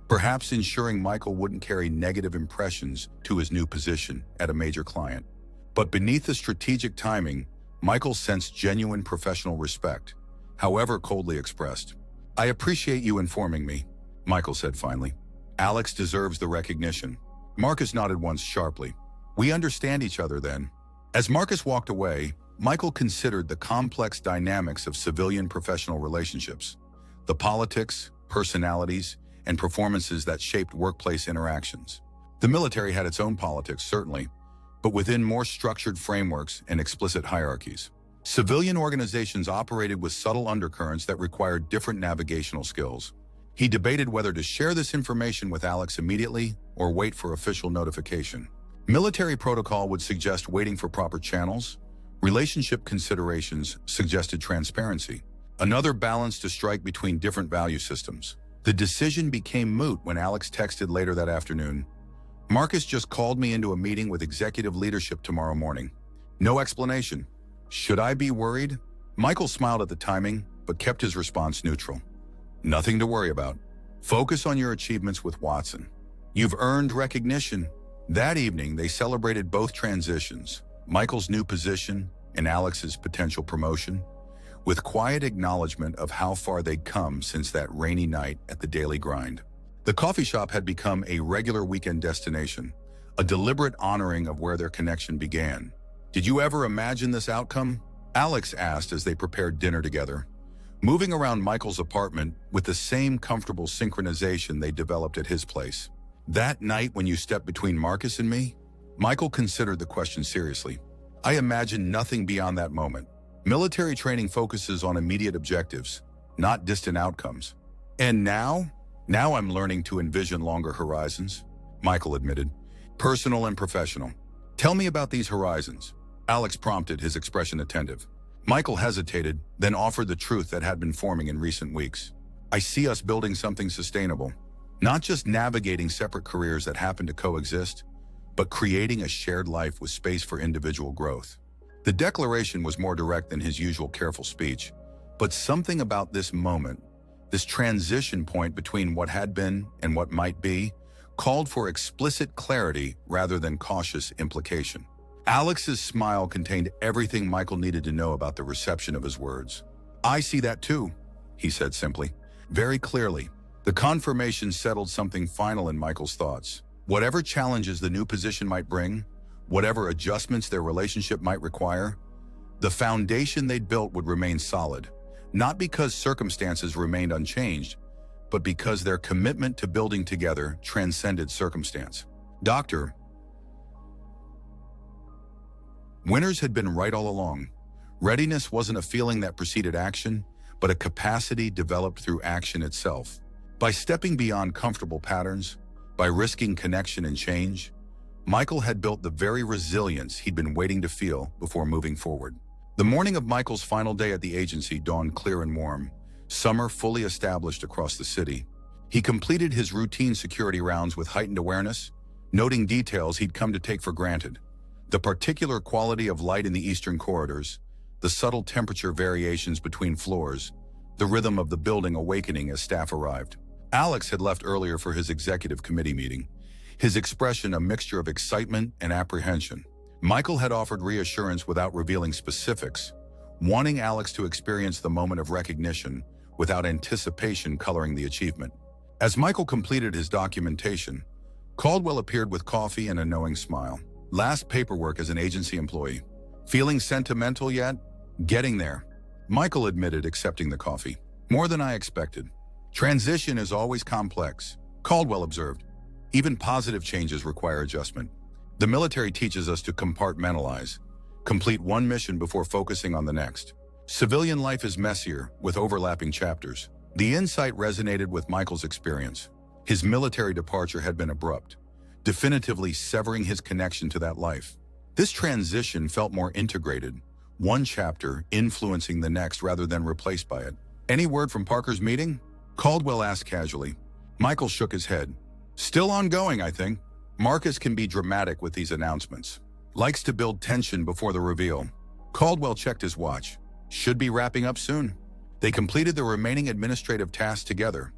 perhaps ensuring Michael wouldn't carry negative impressions to his new position at a major client. But beneath the strategic timing, Michael sensed genuine professional respect, however coldly expressed. I appreciate you informing me, Michael said finally. Alex deserves the recognition. Marcus nodded once sharply. We understand each other then. As Marcus walked away, Michael considered the complex dynamics of civilian-professional relationships, the politics, personalities, and performances that shaped workplace interactions. The military had its own politics, certainly, but within more structured frameworks and explicit hierarchies. Civilian organizations operated with subtle undercurrents that required different navigational skills. He debated whether to share this information with Alex immediately or wait for official notification. Military protocol would suggest waiting for proper channels, Relationship considerations suggested transparency. Another balance to strike between different value systems. The decision became moot when Alex texted later that afternoon. Marcus just called me into a meeting with executive leadership tomorrow morning. No explanation. Should I be worried? Michael smiled at the timing, but kept his response neutral. Nothing to worry about. Focus on your achievements with Watson. You've earned recognition. That evening, they celebrated both transitions, Michael's new position and Alex's potential promotion, with quiet acknowledgement of how far they'd come since that rainy night at the Daily Grind. The coffee shop had become a regular weekend destination, a deliberate honoring of where their connection began. Did you ever imagine this outcome? Alex asked as they prepared dinner together, moving around Michael's apartment with the same comfortable synchronization they developed at his place. That night when you stepped between Marcus and me? Michael considered the question seriously. I imagined nothing beyond that moment. Military training focuses on immediate objectives, not distant outcomes. And now I'm learning to envision longer horizons, Michael admitted, personal and professional. Tell me about these horizons, Alex prompted, his expression attentive. Michael hesitated, then offered the truth that had been forming in recent weeks. I see us building something sustainable, not just navigating separate careers that happen to coexist, but creating a shared life with space for individual growth. The declaration was more direct than his usual careful speech, but something about this moment, this transition point between what had been and what might be, called for explicit clarity rather than cautious implication. Alex's smile contained everything Michael needed to know about the reception of his words. I see that too, he said simply, very clearly. The confirmation settled something final in Michael's thoughts. Whatever challenges the new position might bring, whatever adjustments their relationship might require, the foundation they'd built would remain solid, not because circumstances remained unchanged, but because their commitment to building together transcended circumstance. Dr. Winters had been right all along. Readiness wasn't a feeling that preceded action, but a capacity developed through action itself. By stepping beyond comfortable patterns, by risking connection and change, Michael had built the very resilience he'd been waiting to feel before moving forward. The morning of Michael's final day at the agency dawned clear and warm, summer fully established across the city. He completed his routine security rounds with heightened awareness, noting details he'd come to take for granted. The particular quality of light in the eastern corridors, the subtle temperature variations between floors, the rhythm of the building awakening as staff arrived. Alex had left earlier for his executive committee meeting, his expression a mixture of excitement and apprehension. Michael had offered reassurance without revealing specifics, wanting Alex to experience the moment of recognition without anticipation coloring the achievement. As Michael completed his documentation, Caldwell appeared with coffee and a knowing smile. Last paperwork as an agency employee. Feeling sentimental yet? Getting there, Michael admitted, accepting the coffee. More than I expected. Transition is always complex, Caldwell observed. Even positive changes require adjustment. The military teaches us to compartmentalize, complete one mission before focusing on the next. Civilian life is messier, with overlapping chapters. The insight resonated with Michael's experience. His military departure had been abrupt, definitively severing his connection to that life. This transition felt more integrated, one chapter influencing the next rather than replaced by it. Any word from Parker's meeting? Caldwell asked casually. Michael shook his head. Still ongoing, I think. Marcus can be dramatic with these announcements. Likes to build tension before the reveal. Caldwell checked his watch. Should be wrapping up soon. They completed the remaining administrative tasks together,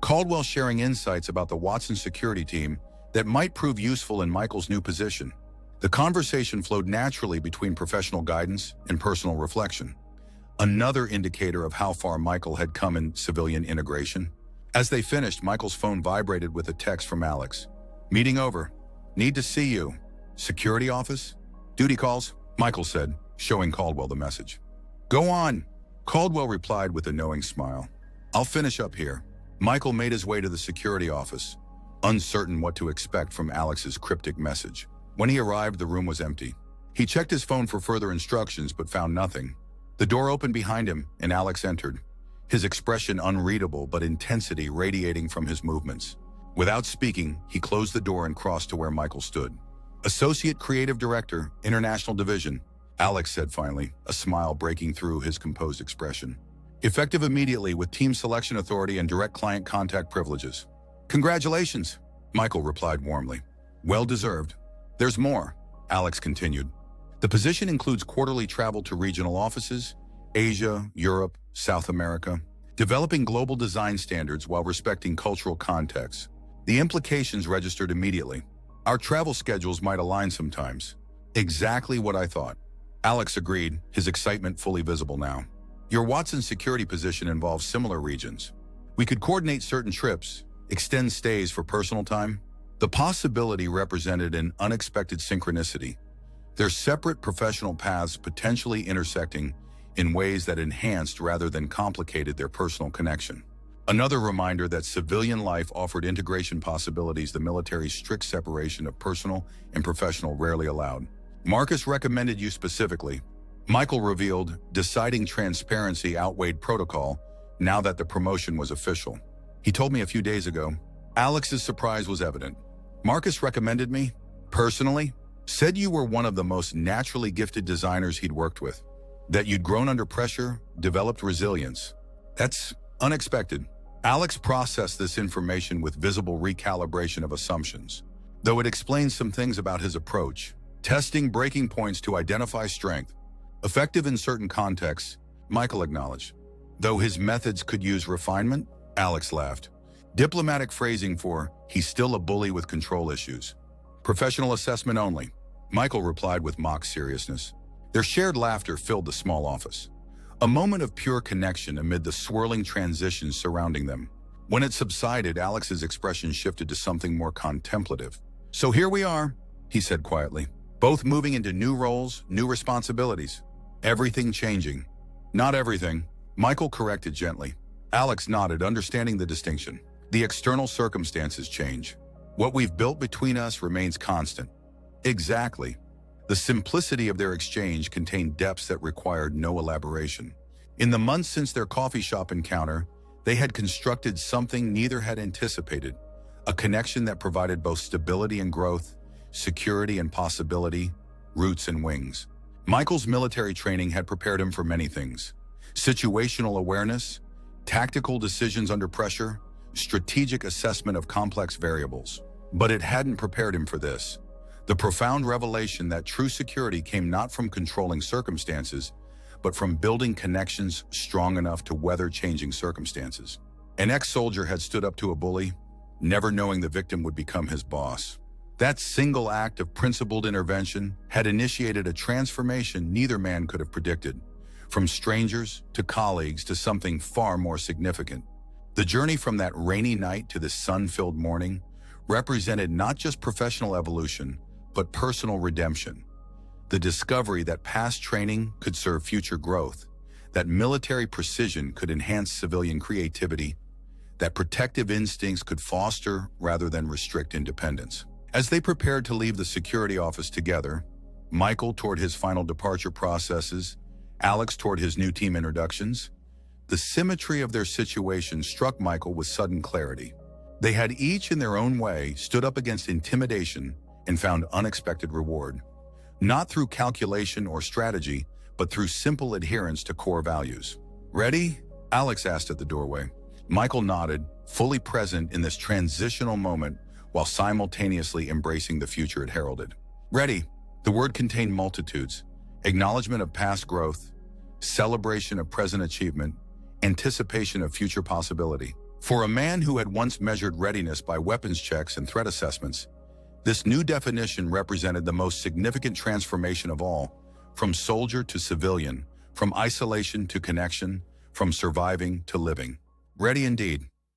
Caldwell sharing insights about the Watson security team that might prove useful in Michael's new position. The conversation flowed naturally between professional guidance and personal reflection, another indicator of how far Michael had come in civilian integration. As they finished, Michael's phone vibrated with a text from Alex. Meeting over. Need to see you. Security office? Duty calls, Michael said, showing Caldwell the message. Go on, Caldwell replied with a knowing smile. I'll finish up here. Michael made his way to the security office, uncertain what to expect from Alex's cryptic message. When he arrived, the room was empty. He checked his phone for further instructions but found nothing. The door opened behind him and Alex entered, his expression unreadable but intensity radiating from his movements. Without speaking, he closed the door and crossed to where Michael stood. Associate Creative Director, International Division, Alex said finally, a smile breaking through his composed expression. Effective immediately with team selection authority and direct client contact privileges. Congratulations, Michael replied warmly. Well deserved. There's more, Alex continued. The position includes quarterly travel to regional offices, Asia, Europe, South America, developing global design standards while respecting cultural contexts. The implications registered immediately. Our travel schedules might align sometimes. Exactly what I thought. Alex agreed, his excitement fully visible now. Your Watson security position involves similar regions. We could coordinate certain trips, extend stays for personal time. The possibility represented an unexpected synchronicity. Their separate professional paths potentially intersecting in ways that enhanced rather than complicated their personal connection. Another reminder that civilian life offered integration possibilities the military's strict separation of personal and professional rarely allowed. Marcus recommended you specifically. Michael revealed, deciding transparency outweighed protocol now that the promotion was official. He told me a few days ago. Alex's surprise was evident. Marcus recommended me, personally, said you were one of the most naturally gifted designers he'd worked with, that you'd grown under pressure, developed resilience. That's unexpected. Alex processed this information with visible recalibration of assumptions, though it explains some things about his approach. Testing breaking points to identify strength. Effective in certain contexts, Michael acknowledged. Though his methods could use refinement, Alex laughed. Diplomatic phrasing for, he's still a bully with control issues. Professional assessment only, Michael replied with mock seriousness. Their shared laughter filled the small office. A moment of pure connection amid the swirling transitions surrounding them. When it subsided, Alex's expression shifted to something more contemplative. So here we are, he said quietly. Both moving into new roles, new responsibilities. Everything changing. Not everything, Michael corrected gently. Alex nodded, understanding the distinction. The external circumstances change. What we've built between us remains constant. Exactly. The simplicity of their exchange contained depths that required no elaboration. In the months since their coffee shop encounter, they had constructed something neither had anticipated. A connection that provided both stability and growth, security and possibility, roots and wings. Michael's military training had prepared him for many things. Situational awareness, tactical decisions under pressure, strategic assessment of complex variables. But it hadn't prepared him for this. The profound revelation that true security came not from controlling circumstances, but from building connections strong enough to weather changing circumstances. An ex-soldier had stood up to a bully, never knowing the victim would become his boss. That single act of principled intervention had initiated a transformation neither man could have predicted, from strangers to colleagues to something far more significant. The journey from that rainy night to this sun-filled morning represented not just professional evolution, but personal redemption. The discovery that past training could serve future growth, that military precision could enhance civilian creativity, that protective instincts could foster rather than restrict independence. As they prepared to leave the security office together, Michael toward his final departure processes, Alex toward his new team introductions, the symmetry of their situation struck Michael with sudden clarity. They had each in their own way stood up against intimidation and found unexpected reward. Not through calculation or strategy, but through simple adherence to core values. Ready? Alex asked at the doorway. Michael nodded, fully present in this transitional moment while simultaneously embracing the future it heralded. Ready. The word contained multitudes, acknowledgement of past growth, celebration of present achievement, anticipation of future possibility. For a man who had once measured readiness by weapons checks and threat assessments, this new definition represented the most significant transformation of all, from soldier to civilian, from isolation to connection, from surviving to living. Ready indeed.